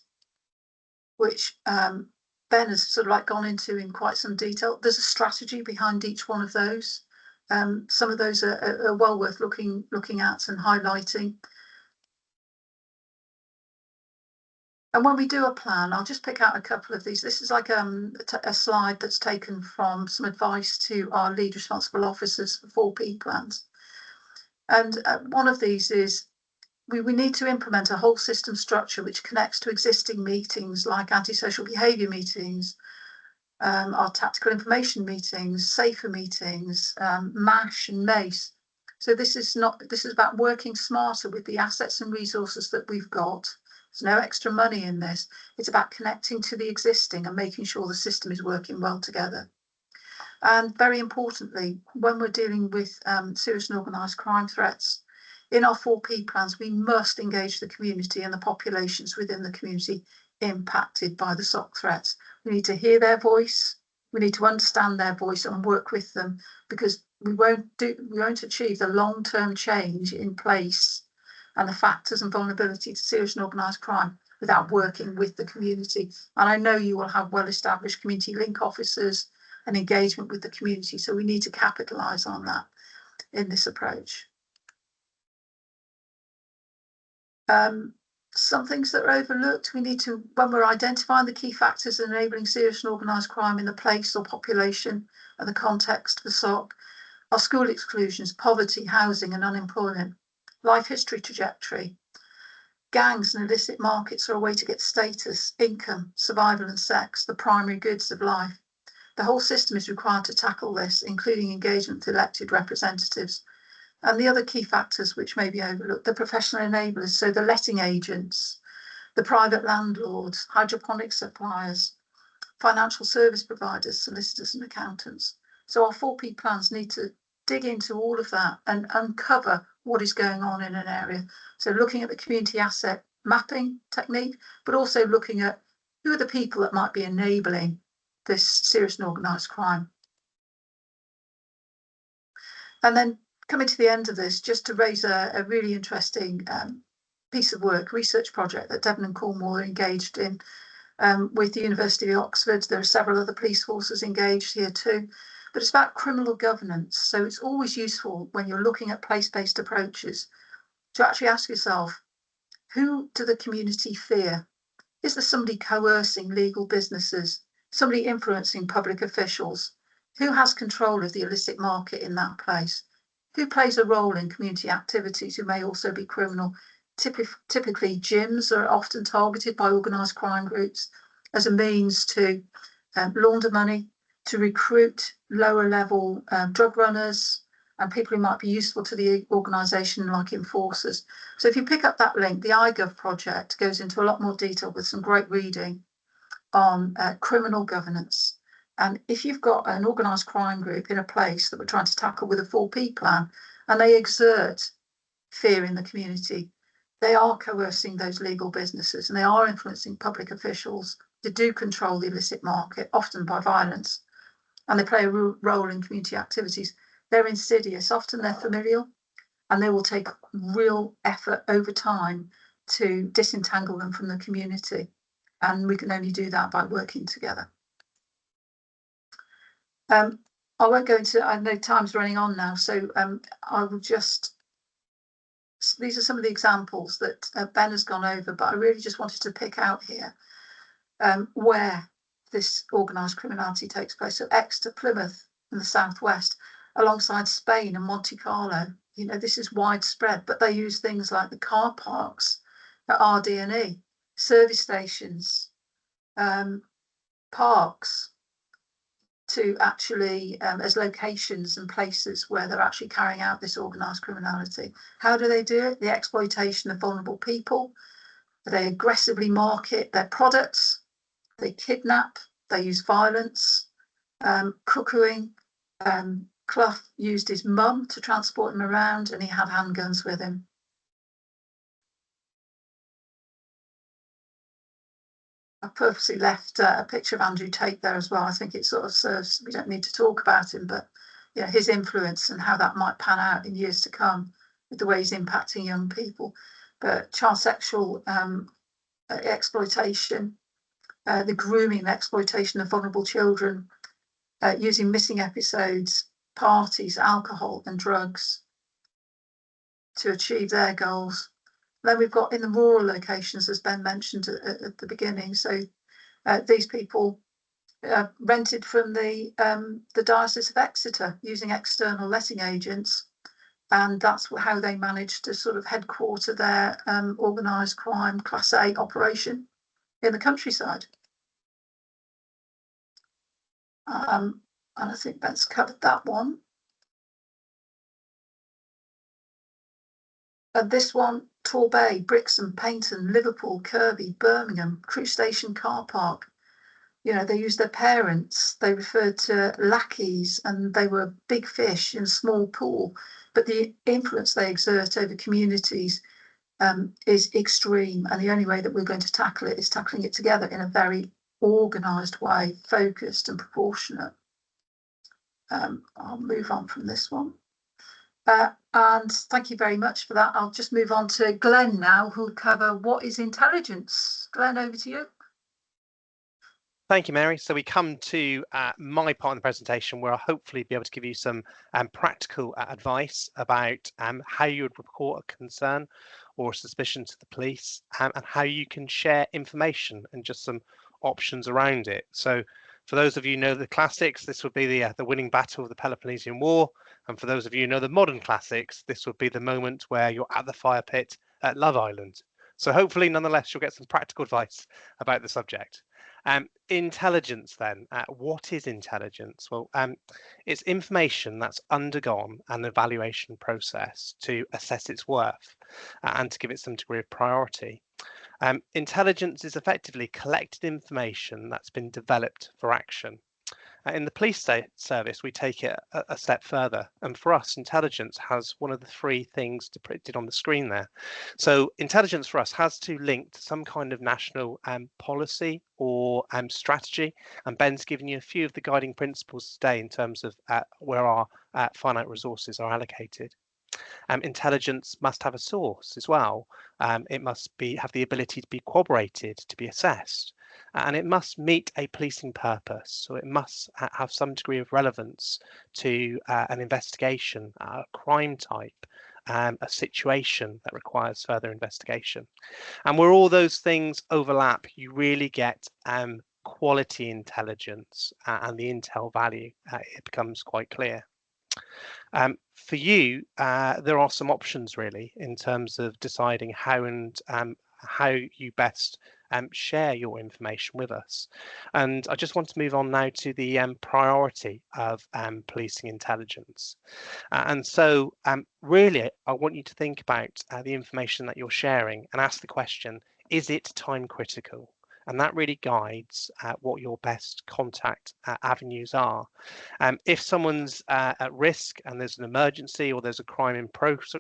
S2: which Ben has sort of like gone into in quite some detail. There's a strategy behind each one of those. Some of those are well worth looking at and highlighting. And when we do a plan, I'll just pick out a couple of these. This is like a slide that's taken from some advice to our lead responsible officers for 4P plans. And one of these is we need to implement a whole system structure which connects to existing meetings like antisocial behaviour meetings, our tactical information meetings, SAFER meetings, MASH and MACE. So this is about working smarter with the assets and resources that we've got. There's no extra money in this. It's about connecting to the existing and making sure the system is working well together. And very importantly, when we're dealing with serious and organised crime threats, in our 4P plans, we must engage the community and the populations within the community impacted by the SOC threats. We need to hear their voice. We need to understand their voice and work with them, because we won't achieve the long-term change in place and the factors and vulnerability to serious and organised crime without working with the community. And I know you will have well-established community link officers and engagement with the community, so we need to capitalise on that in this approach. Some things that are overlooked, we need to, when we're identifying the key factors enabling serious and organised crime in the place or population and the context of the SOC, our school exclusions, poverty, housing and unemployment, life history trajectory. Gangs and illicit markets are a way to get status, income, survival and sex, the primary goods of life. The whole system is required to tackle this, including engagement with elected representatives. And the other key factors which may be overlooked, the professional enablers, so the letting agents, the private landlords, hydroponic suppliers, financial service providers, solicitors and accountants. So our 4P plans need to dig into all of that and uncover what is going on in an area. So looking at the community asset mapping technique, but also looking at who are the people that might be enabling this serious and organised crime. And then coming to the end of this, just to raise a really interesting piece of work, research project that Devon and Cornwall are engaged in with the University of Oxford. There are several other police forces engaged here too, but it's about criminal governance. So it's always useful when you're looking at place-based approaches to actually ask yourself, who do the community fear? Is there somebody coercing legal businesses, somebody influencing public officials? Who has control of the illicit market in that place? Who plays a role in community activities who may also be criminal? Typically, gyms are often targeted by organised crime groups as a means to launder money, to recruit lower level drug runners and people who might be useful to the organisation, like enforcers. So if you pick up that link, the iGov project goes into a lot more detail with some great reading on criminal governance. And if you've got an organised crime group in a place that we're trying to tackle with a 4P plan, and they exert fear in the community, they are coercing those legal businesses and they are influencing public officials to do control the illicit market, often by violence, and they play a role in community activities. They're insidious, often they're familial, and they will take real effort over time to disentangle them from the community. And we can only do that by working together. I won't go into, I know time's running on now, so I will just, these are some of the examples that Ben has gone over, but I really just wanted to pick out here where this organised criminality takes place. So Exeter, Plymouth in the southwest, alongside Spain and Monte Carlo. You know, this is widespread, but they use things like the car parks at RD&E, service stations, parks, to actually as locations and places where they're actually carrying out this organised criminality. How do they do it? The exploitation of vulnerable people. They aggressively market their products. They kidnap. They use violence, cuckooing. Clough used his mum to transport him around, and he had handguns with him. I purposely left a picture of Andrew Tate there as well. I think it sort of serves, we don't need to talk about him, but yeah, his influence and how that might pan out in years to come with the way he's impacting young people. But child sexual exploitation, the grooming and exploitation of vulnerable children, using missing episodes, parties, alcohol and drugs to achieve their goals. Then we've got in the rural locations, as Ben mentioned at the beginning. So these people rented from the Diocese of Exeter using external letting agents, and that's how they managed to sort of headquarter their organised crime Class A operation in the countryside. And I think Ben's covered that one. And this one, Torbay, Brixham, Paynton, Liverpool, Kirby, Birmingham, Crewe Station car park. You know, they used their parents, they referred to lackeys, and they were big fish in a small pool. But the influence they exert over communities is extreme. And the only way that we're going to tackle it is tackling it together in a very organised way, focused and proportionate. I'll move on from this one. And thank you very much for that. I'll just move on to Glenn now, who'll cover what is intelligence. Glenn, over to you.
S3: Thank you, Mary. So we come to my part of the presentation where I'll hopefully be able to give you some practical advice about how you would report a concern or a suspicion to the police, and how you can share information and just some options around it. So for those of you who know the classics, this would be the winning battle of the Peloponnesian War. And for those of you who know the modern classics, this would be the moment where you're at the fire pit at Love Island. So hopefully, nonetheless, you'll get some practical advice about the subject. Intelligence then, what is intelligence? Well, it's information that's undergone an evaluation process to assess its worth and to give it some degree of priority. Intelligence is effectively collected information that's been developed for action. In the police service, we take it a step further. And for us, intelligence has one of the three things depicted on the screen there. So intelligence for us has to link to some kind of national policy or strategy. And Ben's given you a few of the guiding principles today in terms of where our finite resources are allocated. Intelligence must have a source as well. It must have the ability to be corroborated, to be assessed, and it must meet a policing purpose. So it must have some degree of relevance to an investigation, a crime type, a situation that requires further investigation. And where all those things overlap, you really get quality intelligence and the intel value. It becomes quite clear. For you, there are some options really in terms of deciding how and how you best share your information with us. And I just want to move on now to the priority of policing intelligence. And so really, I want you to think about the information that you're sharing and ask the question, is it time critical? And that really guides what your best contact avenues are. If someone's at risk and there's an emergency or there's a crime in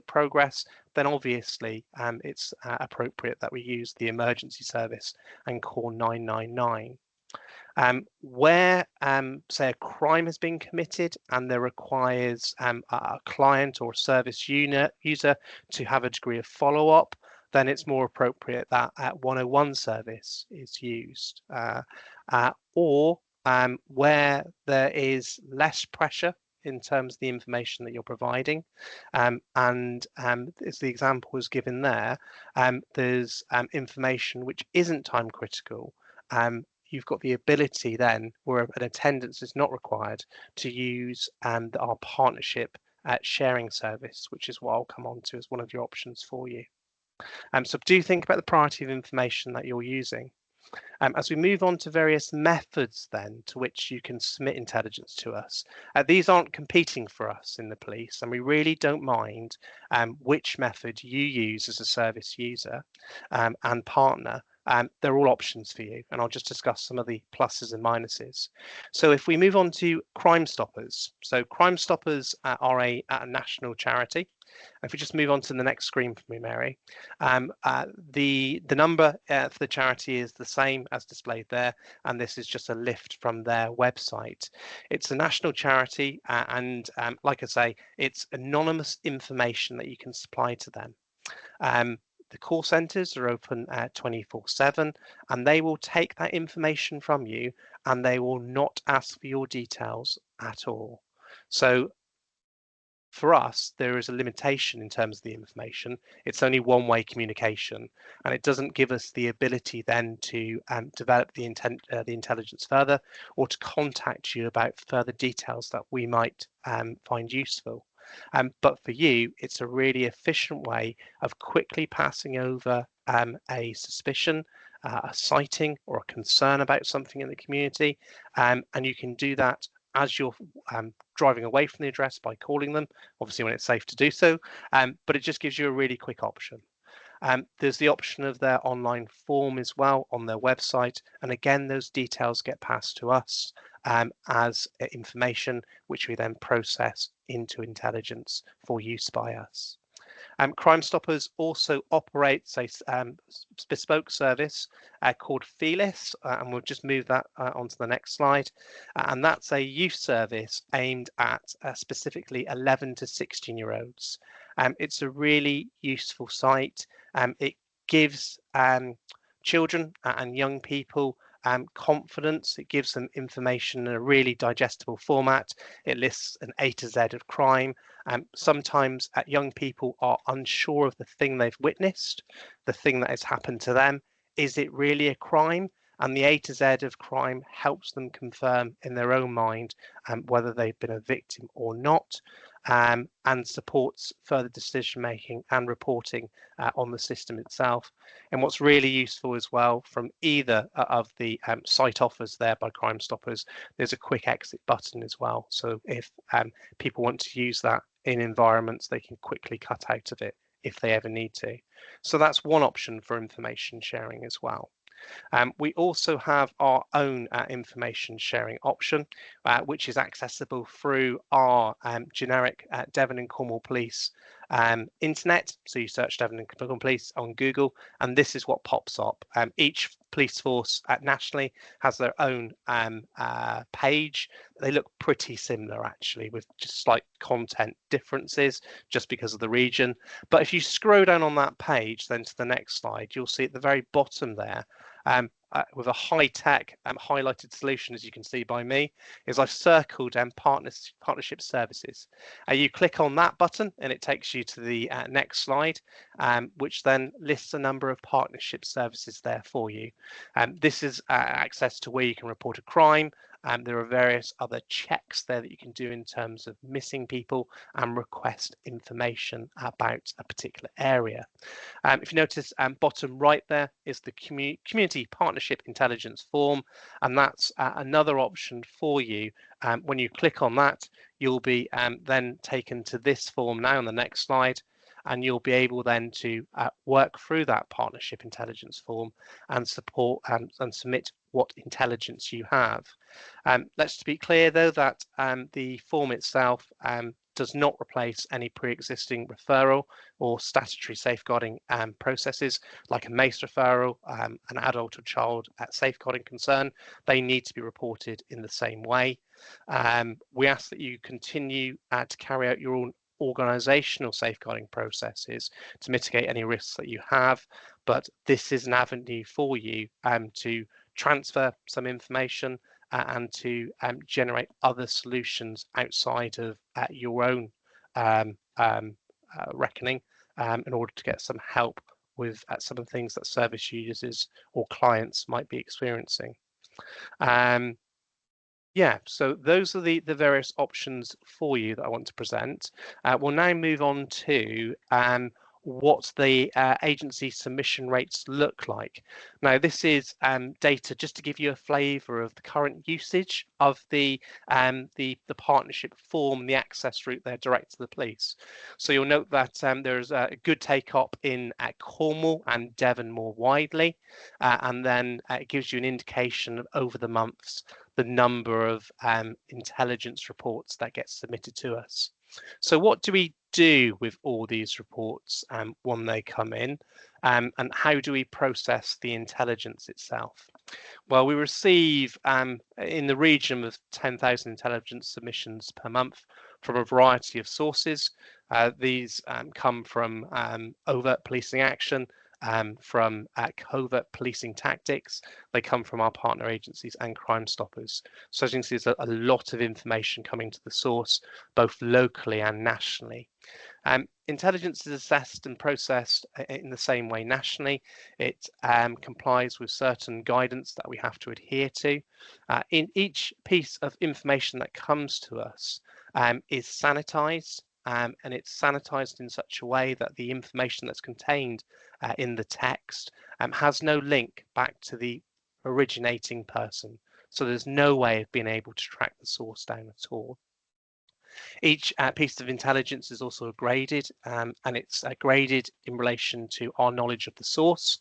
S3: progress, then obviously it's appropriate that we use the emergency service and call 999. Where, say, a crime has been committed and there requires a client or service user to have a degree of follow-up, then it's more appropriate that 101 service is used. Or where there is less pressure in terms of the information that you're providing, and as the example was given there, there's information which isn't time critical. You've got the ability then, where an attendance is not required, to use our partnership sharing service, which is what I'll come on to as one of your options for you. So do think about the priority of information that you're using. As we move on to various methods then to which you can submit intelligence to us, these aren't competing for us in the police, and we really don't mind which method you use as a service user and partner. They're all options for you, and I'll just discuss some of the pluses and minuses. So if we move on to Crime Stoppers, so Crime Stoppers are a national charity. If we just move on to the next screen for me, Mary, the number for the charity is the same as displayed there, and this is just a lift from their website. It's a national charity, and like I say, it's anonymous information that you can supply to them. The call centres are open 24/7, and they will take that information from you, and they will not ask for your details at all. So for us, there is a limitation in terms of the information. It's only one-way communication, and it doesn't give us the ability then to develop the intelligence further, or to contact you about further details that we might find useful. But for you, it's a really efficient way of quickly passing over a suspicion, a sighting, or a concern about something in the community, and you can do that as you're driving away from the address by calling them, obviously when it's safe to do so, but it just gives you a really quick option. There's the option of their online form as well on their website, and again those details get passed to us as information which we then process into intelligence for use by us. Crime Stoppers also operates a bespoke service called Felis, and we'll just move that onto the next slide. And that's a youth service aimed at specifically 11 to 16-year-olds. It's a really useful site. It gives children and young people confidence. It gives them information in a really digestible format. It lists an A to Z of crime. Sometimes young people are unsure of the thing they've witnessed, the thing that has happened to them. Is it really a crime? And the A to Z of crime helps them confirm in their own mind whether they've been a victim or not, and supports further decision making and reporting on the system itself. And what's really useful as well from either of the site offers there by Crime Stoppers, there's a quick exit button as well. So if people want to use that in environments, they can quickly cut out of it if they ever need to. So that's one option for information sharing as well. We also have our own information sharing option, which is accessible through our generic Devon and Cornwall Police internet. So you search Devon and Cornwall Police on Google, and this is what pops up. Each police force nationally has their own page. They look pretty similar actually, with just slight content differences just because of the region. But if you scroll down on that page then to the next slide, you'll see at the very bottom there, with a high-tech highlighted solution, as you can see by me, is I've circled partnership services. You click on that button and it takes you to the next slide, which then lists a number of partnership services there for you. This is access to where you can report a crime. There are various other checks there that you can do in terms of missing people and request information about a particular area. If you notice, bottom right there is the community partnership intelligence form, and that's another option for you. When you click on that, you'll be then taken to this form now on the next slide, and you'll be able then to work through that partnership intelligence form and support and submit what intelligence you have. Let's be clear though that the form itself does not replace any pre-existing referral or statutory safeguarding processes like a MACE referral, an adult or child safeguarding concern. They need to be reported in the same way. We ask that you continue to carry out your own organisational safeguarding processes to mitigate any risks that you have, but this is an avenue for you to transfer some information and to generate other solutions outside of your own reckoning in order to get some help with some of the things that service users or clients might be experiencing. Yeah, so those are the various options for you that I want to present. We'll now move on to what the agency submission rates look like. Now, this is data just to give you a flavour of the current usage of the partnership form, the access route there direct to the police. So you'll note that there's a good take-up in Cornwall and Devon more widely, and then it gives you an indication of, over the months, the number of intelligence reports that get submitted to us. So what do we do with all these reports when they come in, and how do we process the intelligence itself? Well, we receive in the region of 10,000 intelligence submissions per month from a variety of sources. These come from overt policing action, from covert policing tactics. They come from our partner agencies and Crime Stoppers. So as you can see, there's a lot of information coming to the source, both locally and nationally. Intelligence is assessed and processed in the same way nationally. It complies with certain guidance that we have to adhere to. In each piece of information that comes to us is sanitized, and it's sanitized in such a way that the information that's contained in the text has no link back to the originating person. So there's no way of being able to track the source down at all. Each piece of intelligence is also graded, and it's graded in relation to our knowledge of the source,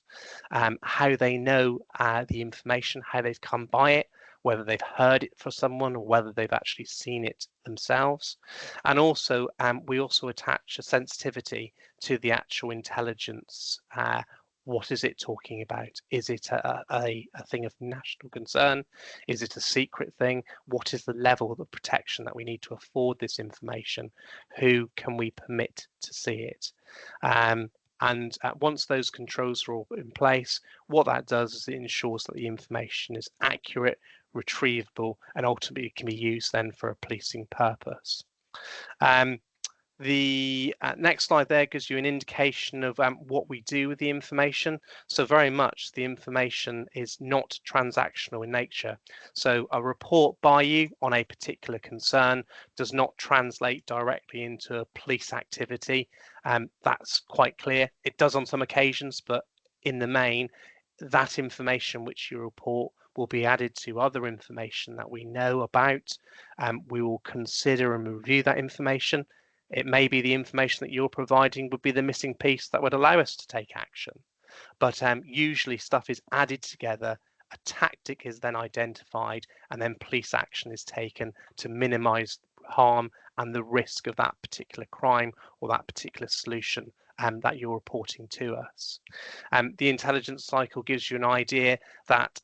S3: how they know the information, how they've come by it, whether they've heard it from someone or whether they've actually seen it themselves. And also, we also attach a sensitivity to the actual intelligence. What is it talking about? Is it a thing of national concern? Is it a secret thing? What is the level of protection that we need to afford this information? Who can we permit to see it? And once those controls are all in place, what that does is it ensures that the information is accurate, retrievable, and ultimately can be used then for a policing purpose. The next slide there gives you an indication of what we do with the information. So very much the information is not transactional in nature. So a report by you on a particular concern does not translate directly into a police activity. That's quite clear. It does on some occasions, but in the main, that information which you report will be added to other information that we know about. We will consider and review that information. It may be the information that you're providing would be the missing piece that would allow us to take action. But usually stuff is added together, a tactic is then identified, and then police action is taken to minimize harm and the risk of that particular crime or that particular solution that you're reporting to us. The intelligence cycle gives you an idea that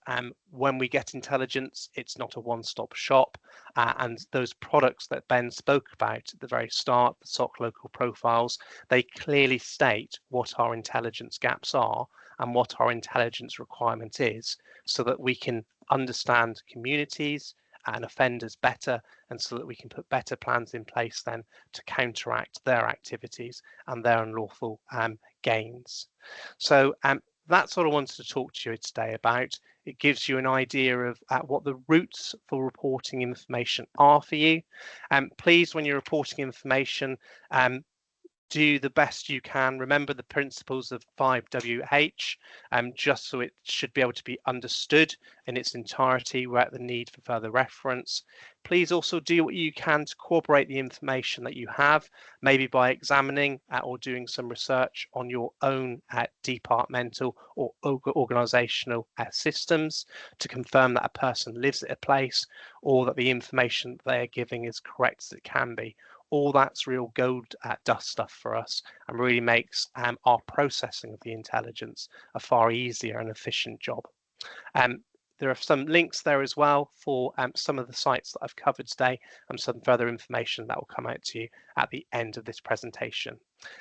S3: when we get intelligence, it's not a one-stop shop, and those products that Ben spoke about at the very start, the SOC local profiles, they clearly state what our intelligence gaps are and what our intelligence requirement is, so that we can understand communities and offenders better, and so that we can put better plans in place then to counteract their activities and their unlawful gains. So that's what I wanted to talk to you today about. It gives you an idea of what the routes for reporting information are for you. Please, when you're reporting information, do the best you can. Remember the principles of 5WH, just so it should be able to be understood in its entirety without the need for further reference. Please also do what you can to corroborate the information that you have, maybe by examining or doing some research on your own departmental or organisational systems to confirm that a person lives at a place or that the information they are giving is correct as it can be. All that's real gold dust stuff for us and really makes our processing of the intelligence a far easier and efficient job. There are some links there as well for some of the sites that I've covered today and some further information that will come out to you at the end of this presentation.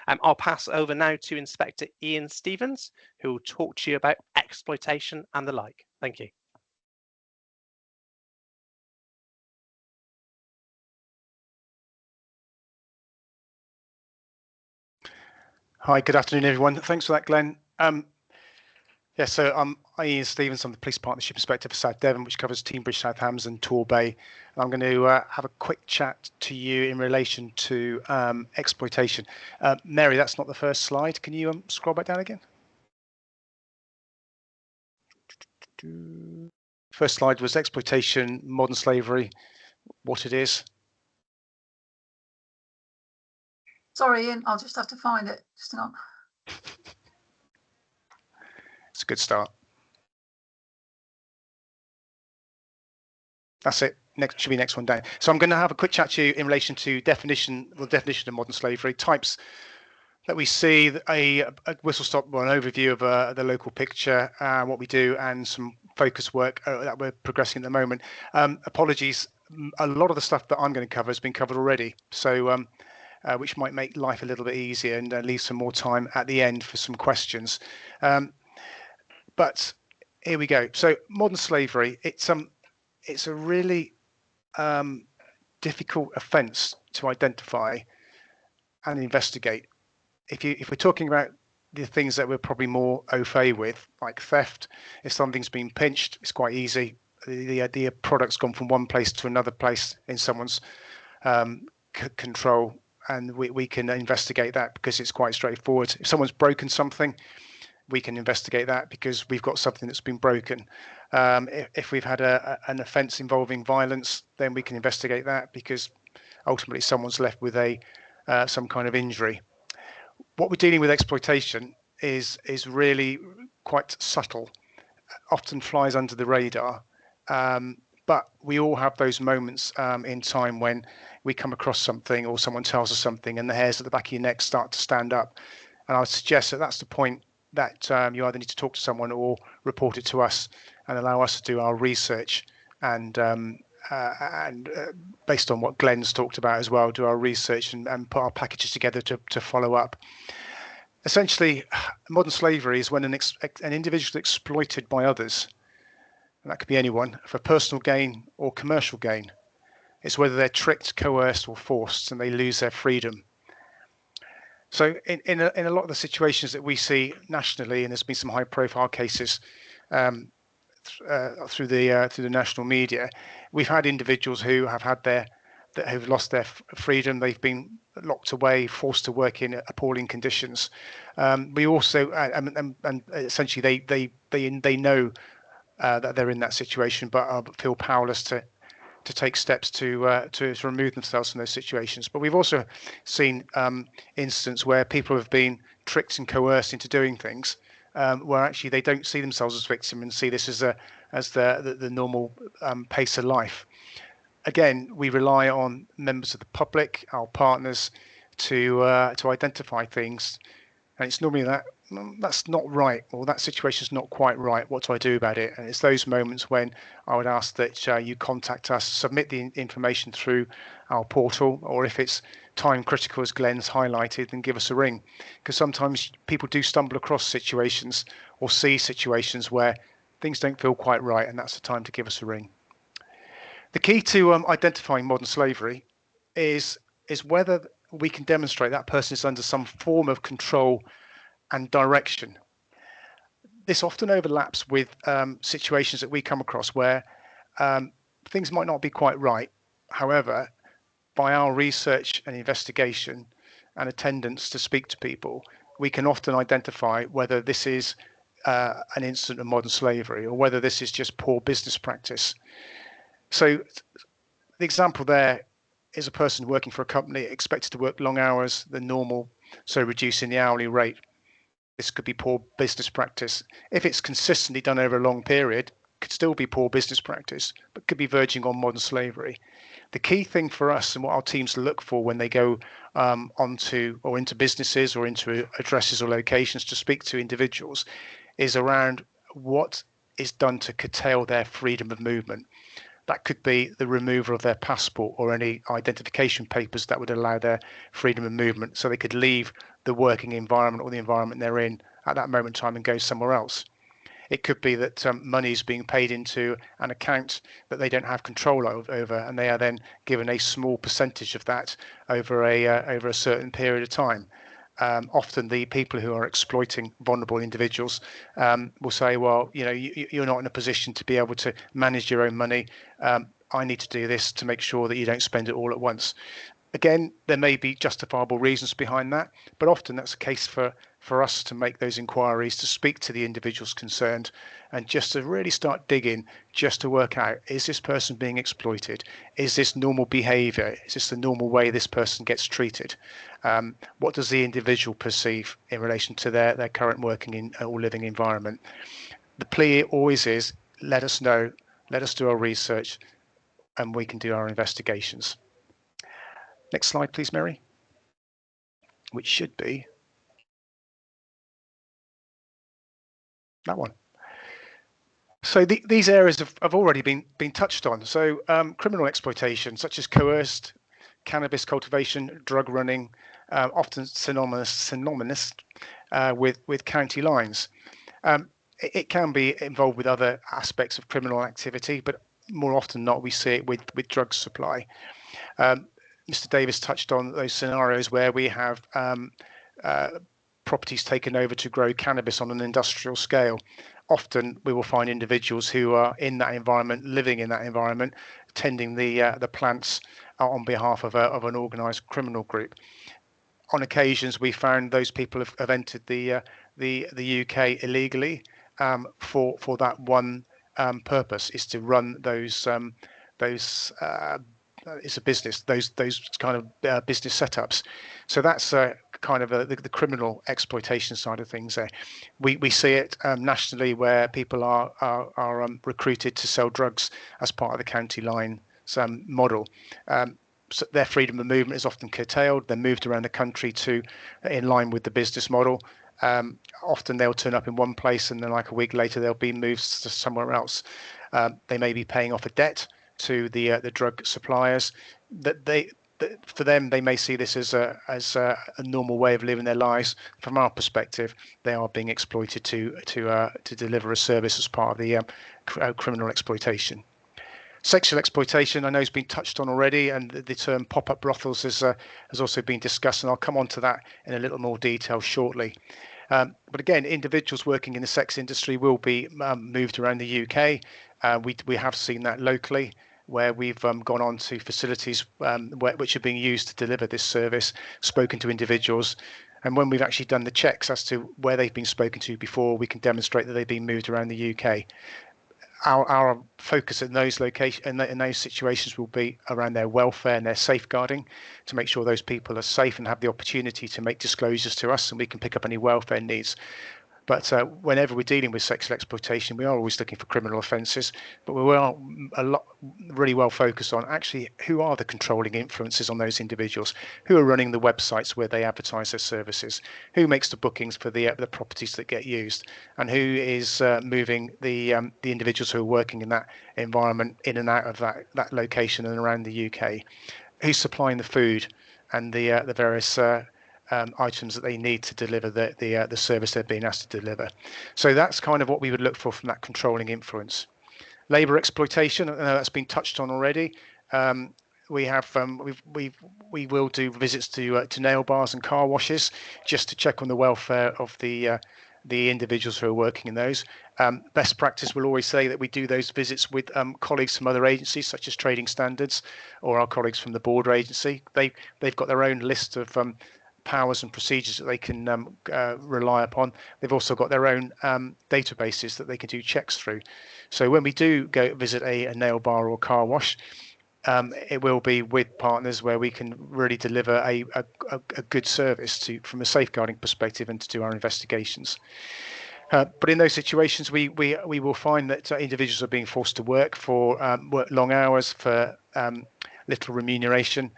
S3: I'll pass over now to Inspector Ian Stevens, who will talk to you about exploitation and the like. Thank you.
S4: Hi, good afternoon, everyone. Thanks for that, Glenn. Yeah, so I'm Ian Stevens. I'm the Police Partnership Inspector for South Devon, which covers Teignbridge, South Hams and Torbay. And I'm going to have a quick chat to you in relation to exploitation. Mary, that's not the first slide. Can you scroll back down again? First slide was exploitation, modern slavery, what it is.
S2: Sorry, Ian, I'll just have to find it. Just hang on.
S4: It's a good start. That's it. Next should be next one down. So I'm going to have a quick chat to you in relation to definition of modern slavery, types that we see, a whistle stop, well, an overview of the local picture, what we do, and some focus work that we're progressing at the moment. Apologies, a lot of the stuff that I'm going to cover has been covered already, so which might make life a little bit easier and leave some more time at the end for some questions. But here we go. So modern slavery, it's a really difficult offence to identify and investigate. If we're talking about the things that we're probably more au fait with, like theft, if something's been pinched, it's quite easy. The product's gone from one place to another place in someone's control, and we can investigate that because it's quite straightforward. If someone's broken something, we can investigate that because we've got something that's been broken. If we've had an offence involving violence, then we can investigate that because ultimately someone's left with some kind of injury. What we're dealing with exploitation is really quite subtle, often flies under the radar, but we all have those moments in time when we come across something or someone tells us something and the hairs at the back of your neck start to stand up. And I would suggest that that's the point that you either need to talk to someone or report it to us and allow us to do our research and based on what Glenn's talked about as well, do our research and put our packages together to follow up. Essentially, modern slavery is when an individual is exploited by others, and that could be anyone, for personal gain or commercial gain. It's whether they're tricked, coerced or forced and they lose their freedom. So in a lot of the situations that we see nationally, and there's been some high profile cases through the national media, we've had individuals who have lost their freedom. They've been locked away, forced to work in appalling conditions. We also and essentially they know that they're in that situation, but feel powerless to take steps to remove themselves from those situations. But we've also seen instances where people have been tricked and coerced into doing things where actually they don't see themselves as victims and see this as the normal pace of life. Again, we rely on members of the public, our partners, to identify things, and it's normally that's not right, or that situation's not quite right. What do I do about it? And it's those moments when I would ask that you contact us, submit the information through our portal, or if it's time critical, as Glenn's highlighted, then give us a ring, because sometimes people do stumble across situations or see situations where things don't feel quite right, and that's the time to give us a ring. The key to identifying modern slavery is whether we can demonstrate that person is under some form of control and direction. This often overlaps with situations that we come across where things might not be quite right. However, by our research and investigation and attendance to speak to people, we can often identify whether this is an incident of modern slavery or whether this is just poor business practice. So the example there is a person working for a company expected to work long hours than normal, so reducing the hourly rate. This could be poor business practice. If it's consistently done over a long period, it could still be poor business practice, but could be verging on modern slavery. The key thing for us and what our teams look for when they go into businesses or into addresses or locations to speak to individuals is around what is done to curtail their freedom of movement. That could be the removal of their passport or any identification papers that would allow their freedom of movement, so they could leave the working environment or the environment they're in at that moment in time and go somewhere else. It could be that money is being paid into an account that they don't have control over, and they are then given a small percentage of that over a certain period of time. often the people who are exploiting vulnerable individuals will say, well, you're not in a position to be able to manage your own money. I need to do this to make sure that you don't spend it all at once. Again, there may be justifiable reasons behind that, but often that's a case for us to make those inquiries, to speak to the individuals concerned, and just to really start digging, just to work out, is this person being exploited? Is this normal behaviour? Is this the normal way this person gets treated? What does the individual perceive in relation to their current working or living environment? The plea always is, let us know, let us do our research, and we can do our investigations. Next slide, please, Mary, which should be that one. So these areas have already been touched on. So criminal exploitation, such as coerced cannabis cultivation, drug running, often synonymous with county lines. It can be involved with other aspects of criminal activity, but more often not, we see it with drug supply. Mr. Davis touched on those scenarios where we have properties taken over to grow cannabis on an industrial scale. Often we will find individuals who are in that environment, living in that environment, tending the plants on behalf of an organised criminal group. On occasions, we found those people have entered the UK illegally for that one purpose, is to run those it's a business, those kind of business setups. So that's kind of the criminal exploitation side of things there. We see it nationally where people are recruited to sell drugs as part of the county line model. So their freedom of movement is often curtailed. They're moved around the country in line with the business model. Often they'll turn up in one place and then like a week later they'll be moved to somewhere else. They may be paying off a debt to the drug suppliers. For them, they may see this as a normal way of living their lives. From our perspective, they are being exploited to deliver a service as part of the criminal exploitation. Sexual exploitation, I know, has been touched on already, and the term pop-up brothels has also been discussed, and I'll come on to that in a little more detail shortly. But again, individuals working in the sex industry will be moved around the UK. We have seen that locally, where we've gone on to facilities which are being used to deliver this service, spoken to individuals, and when we've actually done the checks as to where they've been spoken to before, we can demonstrate that they've been moved around the UK. Our focus in those locations, in those situations, will be around their welfare and their safeguarding, to make sure those people are safe and have the opportunity to make disclosures to us, and we can pick up any welfare needs. But whenever we're dealing with sexual exploitation, we are always looking for criminal offences, but we are really well focused on actually who are the controlling influences on those individuals, who are running the websites where they advertise their services, who makes the bookings for the properties that get used, and who is moving the individuals who are working in that environment in and out of that location and around the UK, who's supplying the food and the various items that they need to deliver the service they're being asked to deliver. So that's kind of what we would look for from that controlling influence. Labour exploitation, I know that's been touched on already. We have we will do visits to nail bars and car washes just to check on the welfare of the individuals who are working in those. Best practice will always say that we do those visits with colleagues from other agencies such as Trading Standards or our colleagues from the border agency. They've got their own list of powers and procedures that they can rely upon. They've also got their own databases that they can do checks through. So when we do go visit a nail bar or car wash, it will be with partners where we can really deliver a good service from a safeguarding perspective and to do our investigations. But in those situations, we will find that individuals are being forced to work long hours for little remuneration.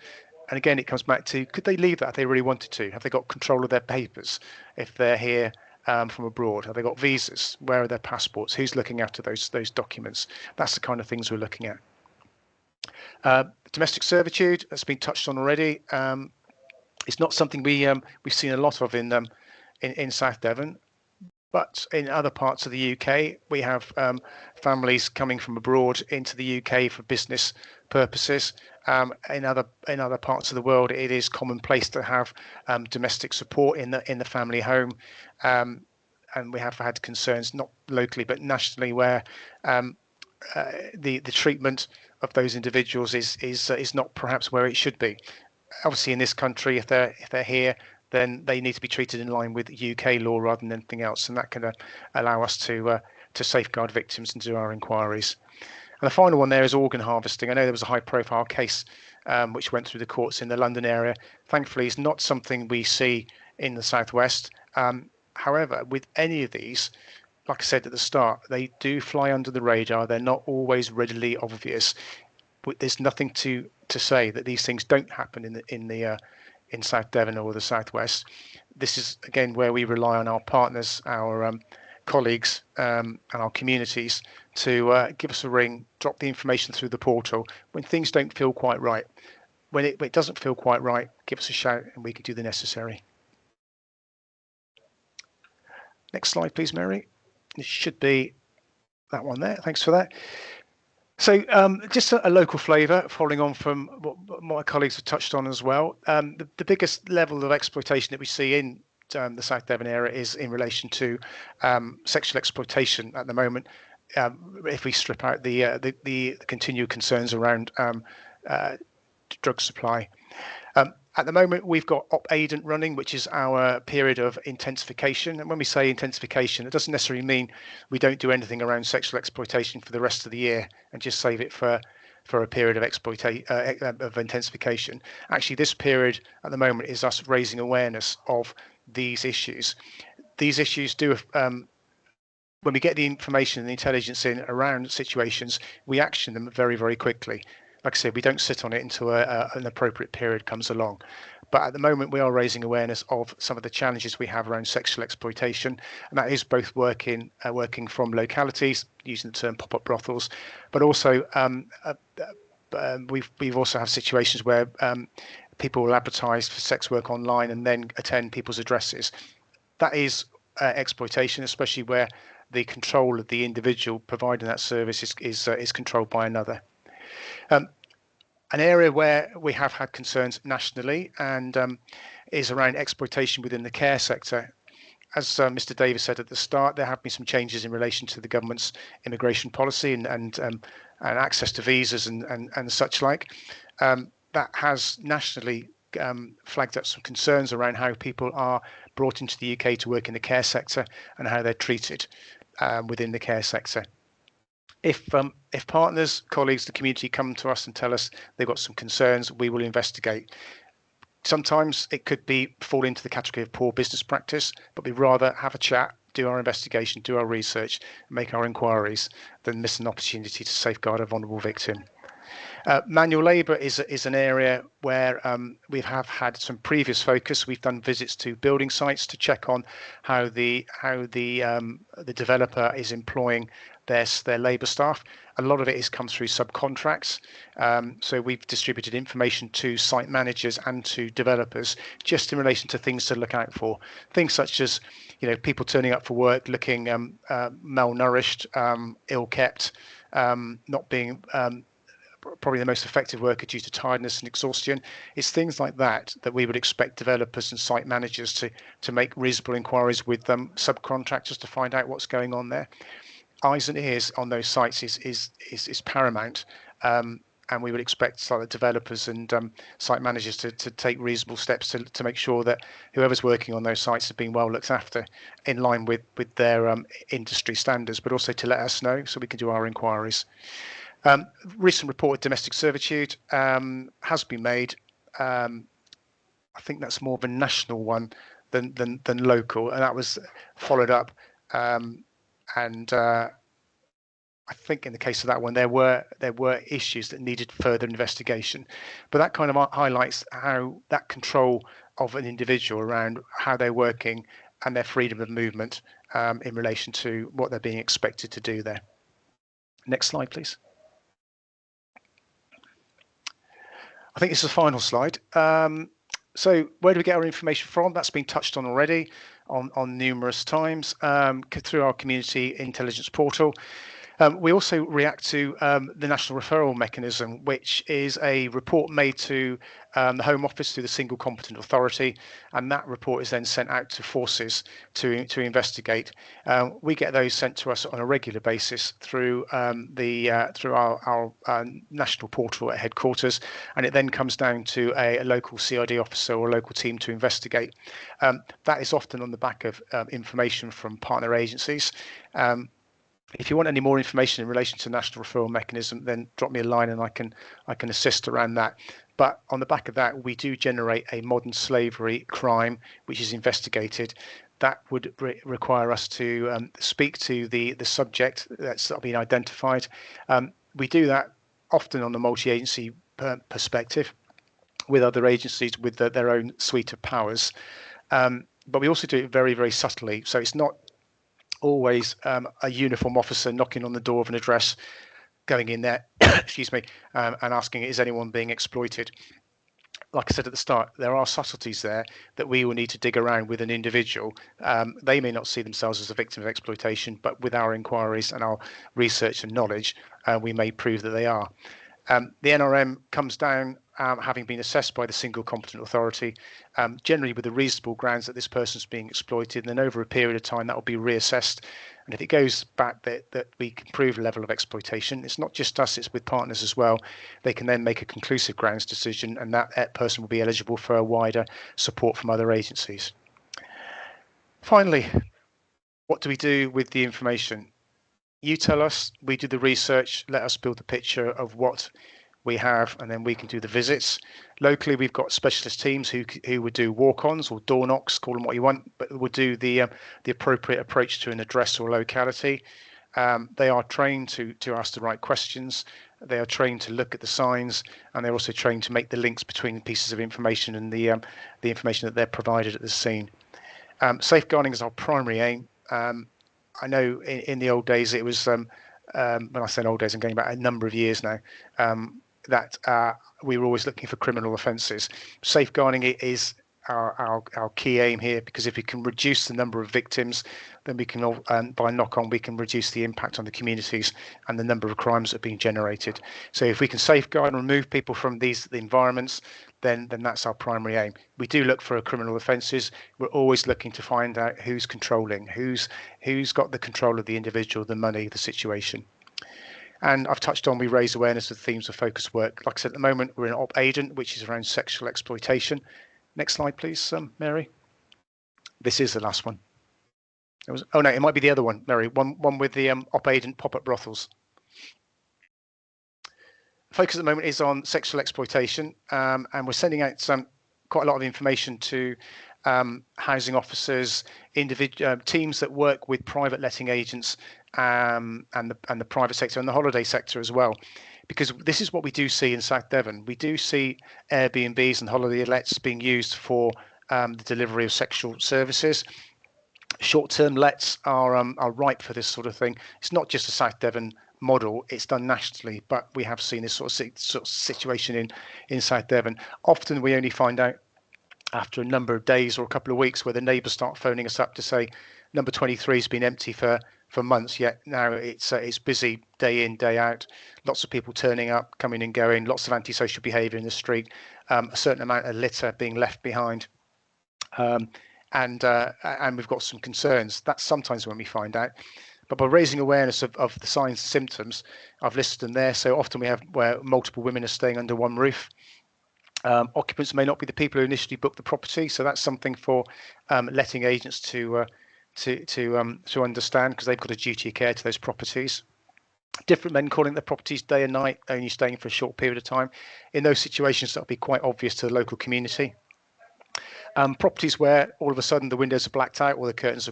S4: And again, it comes back to, could they leave that if they really wanted to? Have they got control of their papers if they're here from abroad? Have they got visas? Where are their passports? Who's looking after those documents? That's the kind of things we're looking at. Domestic servitude, that's been touched on already. It's not something we've seen a lot of in South Devon. But in other parts of the UK, we have families coming from abroad into the UK for business purposes. In other parts of the world, it is commonplace to have domestic support in the family home, and we have had concerns not locally but nationally where the treatment of those individuals is not perhaps where it should be. Obviously, in this country, if they're here, then they need to be treated in line with UK law rather than anything else, and that can allow us to safeguard victims and do our inquiries. And the final one there is organ harvesting. I know there was a high-profile case which went through the courts in the London area. Thankfully, it's not something we see in the southwest. However, with any of these, like I said at the start, they do fly under the radar. They're not always readily obvious. There's nothing to say that these things don't happen in South Devon or the southwest. This is again where we rely on our partners, our colleagues, and our communities to give us a ring, drop the information through the portal when things don't feel quite right. When it doesn't feel quite right, give us a shout and we can do the necessary. Next slide, please, Mary. It should be that one there. Thanks for that. So just a local flavour, following on from what my colleagues have touched on as well. The biggest level of exploitation that we see in the South Devon area is in relation to sexual exploitation at the moment. If we strip out the continued concerns around drug supply. At the moment, we've got Op Aident running, which is our period of intensification. And when we say intensification, it doesn't necessarily mean we don't do anything around sexual exploitation for the rest of the year and just save it for a period of intensification. Actually, this period at the moment is us raising awareness of these issues. These issues do, when we get the information and the intelligence in around situations, we action them very, very quickly. Like I said, we don't sit on it until an appropriate period comes along. But at the moment, we are raising awareness of some of the challenges we have around sexual exploitation, and that is both working from localities, using the term pop-up brothels, but also we've also have situations where people will advertise for sex work online and then attend people's addresses. That is exploitation, especially where the control of the individual providing that service is controlled by another. An area where we have had concerns nationally and is around exploitation within the care sector. As Mr. Davis said at the start, there have been some changes in relation to the government's immigration policy and access to visas and such like. That has nationally flagged up some concerns around how people are brought into the UK to work in the care sector and how they're treated within the care sector. If partners, colleagues, the community come to us and tell us they've got some concerns, we will investigate. Sometimes it could fall into the category of poor business practice, but we'd rather have a chat, do our investigation, do our research, make our inquiries, than miss an opportunity to safeguard a vulnerable victim. Manual labour is an area where we have had some previous focus. We've done visits to building sites to check on how the developer is employing their labour staff. A lot of it has come through subcontracts. So we've distributed information to site managers and to developers just in relation to things to look out for. Things such as, people turning up for work looking malnourished, ill-kept, not being probably the most effective worker due to tiredness and exhaustion. It's things like that we would expect developers and site managers to make reasonable inquiries with subcontractors to find out what's going on there. Eyes and ears on those sites is paramount, and we would expect developers and site managers to take reasonable steps to make sure that whoever's working on those sites is being well looked after in line with their industry standards, but also to let us know so we can do our inquiries. Recent report of domestic servitude has been made. I think that's more of a national one than local, and that was followed up. And I think in the case of that one, there were issues that needed further investigation. But that kind of highlights how that control of an individual around how they're working and their freedom of movement in relation to what they're being expected to do there. Next slide, please. I think this is the final slide. So where do we get our information from? That's been touched on already on numerous times through our community intelligence portal. We also react to the national referral mechanism, which is a report made to the Home Office through the single competent authority, and that report is then sent out to forces to investigate. We get those sent to us on a regular basis through through our national portal at headquarters, and it then comes down to a local CID officer or a local team to investigate. That is often on the back of information from partner agencies. If you want any more information in relation to national referral mechanism, then drop me a line and I can assist around that. But on the back of that, we do generate a modern slavery crime which is investigated. That would require us to speak to the subject that's been identified. We do that often on the multi-agency perspective with other agencies with their own suite of powers. But we also do it very, very subtly. So it's not always a uniform officer knocking on the door of an address, going in there, excuse me, and asking, is anyone being exploited? Like I said at the start, there are subtleties there that we will need to dig around with an individual. They may not see themselves as a victim of exploitation, but with our inquiries and our research and knowledge, we may prove that they are. The NRM comes down having been assessed by the single competent authority, generally with the reasonable grounds that this person's being exploited, and then over a period of time that will be reassessed. And if it goes back that we can prove a level of exploitation, it's not just us, it's with partners as well. They can then make a conclusive grounds decision, and that person will be eligible for a wider support from other agencies. Finally, what do we do with the information? You tell us, we do the research, let us build the picture of what we have, and then we can do the visits. Locally, we've got specialist teams who would do walk-ons or door knocks, call them what you want, but would do the appropriate approach to an address or locality. They are trained to ask the right questions. They are trained to look at the signs, and they're also trained to make the links between pieces of information and the information that they're provided at the scene. Safeguarding is our primary aim. I know in the old days it was, when I say old days, I'm going back a number of years now, that we were always looking for criminal offences. Safeguarding it is our key aim here, because if we can reduce the number of victims, then we can, by knock-on, we can reduce the impact on the communities and the number of crimes that are being generated. So if we can safeguard and remove people from the environments, then that's our primary aim. We do look for criminal offences. We're always looking to find out who's controlling, who's got the control of the individual, the money, the situation. And I've touched on, we raise awareness of themes of focused work. Like I said, at the moment, we're in Op Agent, which is around sexual exploitation. Next slide, please, Mary. This is the last one. Oh no, it might be the other one, Mary. One with the Op Agent pop-up brothels. Focus at the moment is on sexual exploitation, and we're sending out quite a lot of information to housing officers, teams that work with private letting agents, and the private sector and the holiday sector as well, because this is what we do see in South Devon. We do see Airbnbs and holiday lets being used for the delivery of sexual services. Short-term lets are ripe for this sort of thing. It's not just a South Devon model, it's done nationally, but we have seen this sort of situation in South Devon. Often we only find out after a number of days or a couple of weeks, where the neighbours start phoning us up to say number 23 has been empty for months, yet now it's busy day in, day out. Lots of people turning up, coming and going, lots of antisocial behaviour in the street, a certain amount of litter being left behind, and we've got some concerns. That's sometimes when we find out. But by raising awareness of the signs and symptoms, I've listed them there. So often we have where multiple women are staying under one roof. Occupants may not be the people who initially booked the property, so that's something for letting agents to understand, because they've got a duty of care to those properties. Different men calling their properties day and night, only staying for a short period of time. In those situations, that'll be quite obvious to the local community. Properties where all of a sudden the windows are blacked out or the curtains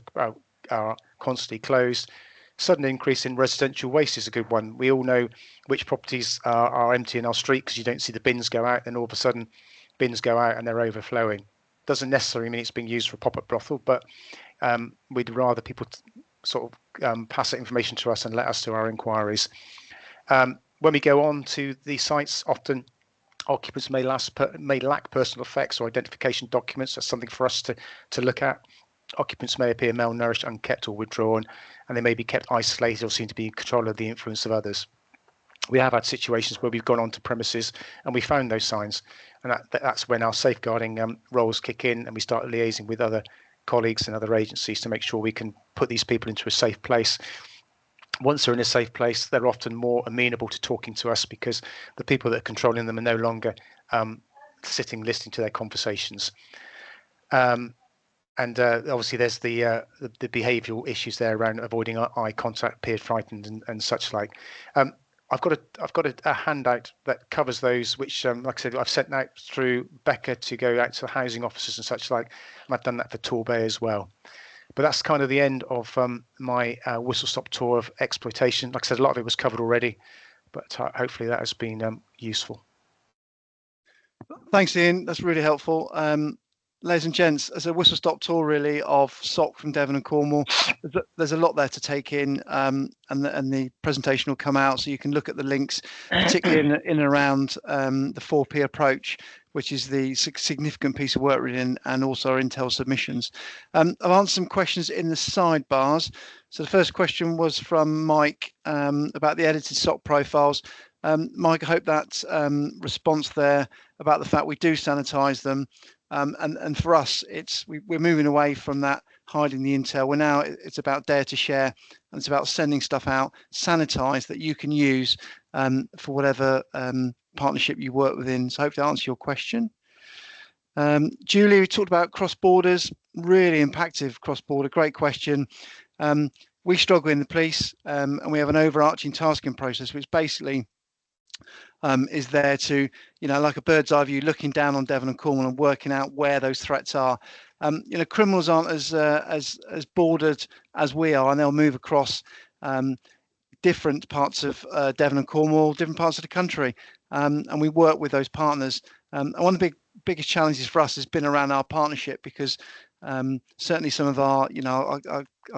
S4: are constantly closed. Sudden increase in residential waste is a good one. We all know which properties are empty in our street because you don't see the bins go out, and all of a sudden bins go out and they're overflowing. Doesn't necessarily mean it's being used for a pop-up brothel, but we'd rather people sort of pass that information to us and let us do our inquiries. When we go on to these sites, often Occupants may lack personal effects or identification documents. That's something for us to look at. Occupants may appear malnourished, unkept, or withdrawn, and they may be kept isolated or seem to be in control of the influence of others. We have had situations where we've gone onto premises and we found those signs, and that's when our safeguarding roles kick in, and we start liaising with other colleagues and other agencies to make sure we can put these people into a safe place. Once they're in a safe place, they're often more amenable to talking to us because the people that are controlling them are no longer sitting listening to their conversations. And obviously there's the behavioural issues there around avoiding eye contact, peer frightened, and such like. I've got a handout that covers those, which, like I said, I've sent out through Becca to go out to the housing officers and such like, and I've done that for Torbay as well. But that's kind of the end of my whistle-stop tour of exploitation. Like I said, a lot of it was covered already, but hopefully that has been useful.
S1: Thanks, Ian. That's really helpful. Ladies and gents, as a whistle-stop tour really of SOC from Devon and Cornwall, there's a lot there to take in, and the presentation will come out, so you can look at the links, particularly in and around the 4P approach, which is the significant piece of work really, and also our intel submissions. I've answered some questions in the sidebars. So the first question was from Mike about the edited SOC profiles. Mike, I hope that response there about the fact we do sanitize them. And for us, we're moving away from that hiding the intel. It's about dare to share, and it's about sending stuff out, sanitized, that you can use for whatever partnership you work within. So I hope to answer your question. Julie, we talked about cross borders, really impactful cross border. Great question. We struggle in the police, and we have an overarching tasking process, which basically is there to, like a bird's eye view, looking down on Devon and Cornwall and working out where those threats are. Criminals aren't as bordered as we are, and they'll move across different parts of Devon and Cornwall, different parts of the country, and we work with those partners. And one of the biggest challenges for us has been around our partnership, because certainly some of our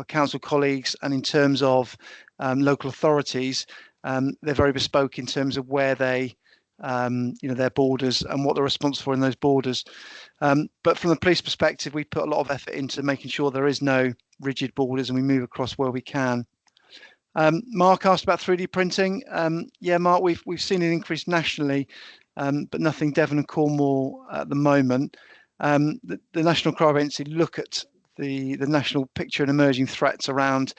S1: council colleagues, and in terms of local authorities, they're very bespoke in terms of where they, their borders and what they're responsible for in those borders. But from the police perspective, we put a lot of effort into making sure there is no rigid borders, and we move across where we can. Mark asked about 3D printing. Yeah, Mark, we've seen an increase nationally, but nothing Devon and Cornwall at the moment. The National Crime Agency look at the national picture and emerging threats around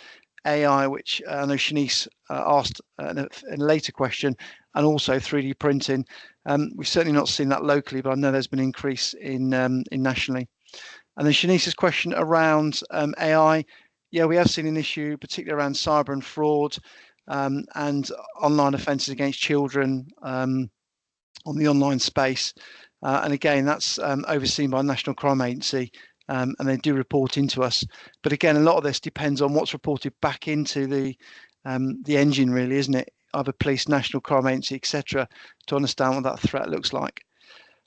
S1: AI, which I know Shanice asked in a later question, and also 3D printing. We've certainly not seen that locally, but I know there's been an increase in nationally. And then Shanice's question around AI. Yeah, we have seen an issue, particularly around cyber and fraud, and online offences against children on the online space. And again, that's overseen by National Crime Agency. And they do report into us, but again, a lot of this depends on what's reported back into the engine, really, isn't it? Either police, National Crime Agency, etc., to understand what that threat looks like.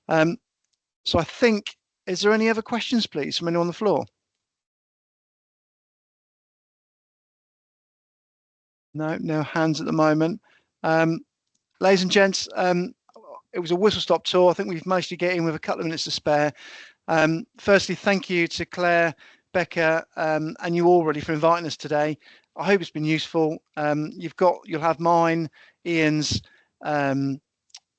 S1: So I think, is there any other questions, please, from anyone on the floor? No hands at the moment. Ladies and gents, it was a whistle-stop tour. I think we've managed to get in with a couple of minutes to spare. Firstly, thank you to Claire, Becca, and you all really for inviting us today. I hope it's been useful. You'll have mine, Ian's,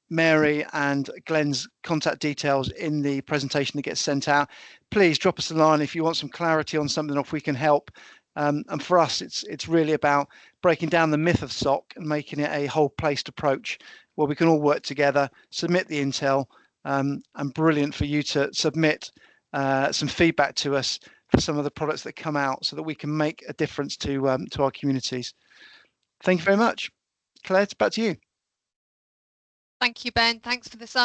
S1: Mary and Glenn's contact details in the presentation that gets sent out. Please drop us a line if you want some clarity on something, or if we can help. And for us, it's really about breaking down the myth of SOC and making it a whole-placed approach where we can all work together, submit the intel, and brilliant for you to submit some feedback to us for some of the products that come out, so that we can make a difference to our communities. Thank you very much. Claire, it's back to you.
S5: Thank you, Ben. Thanks for this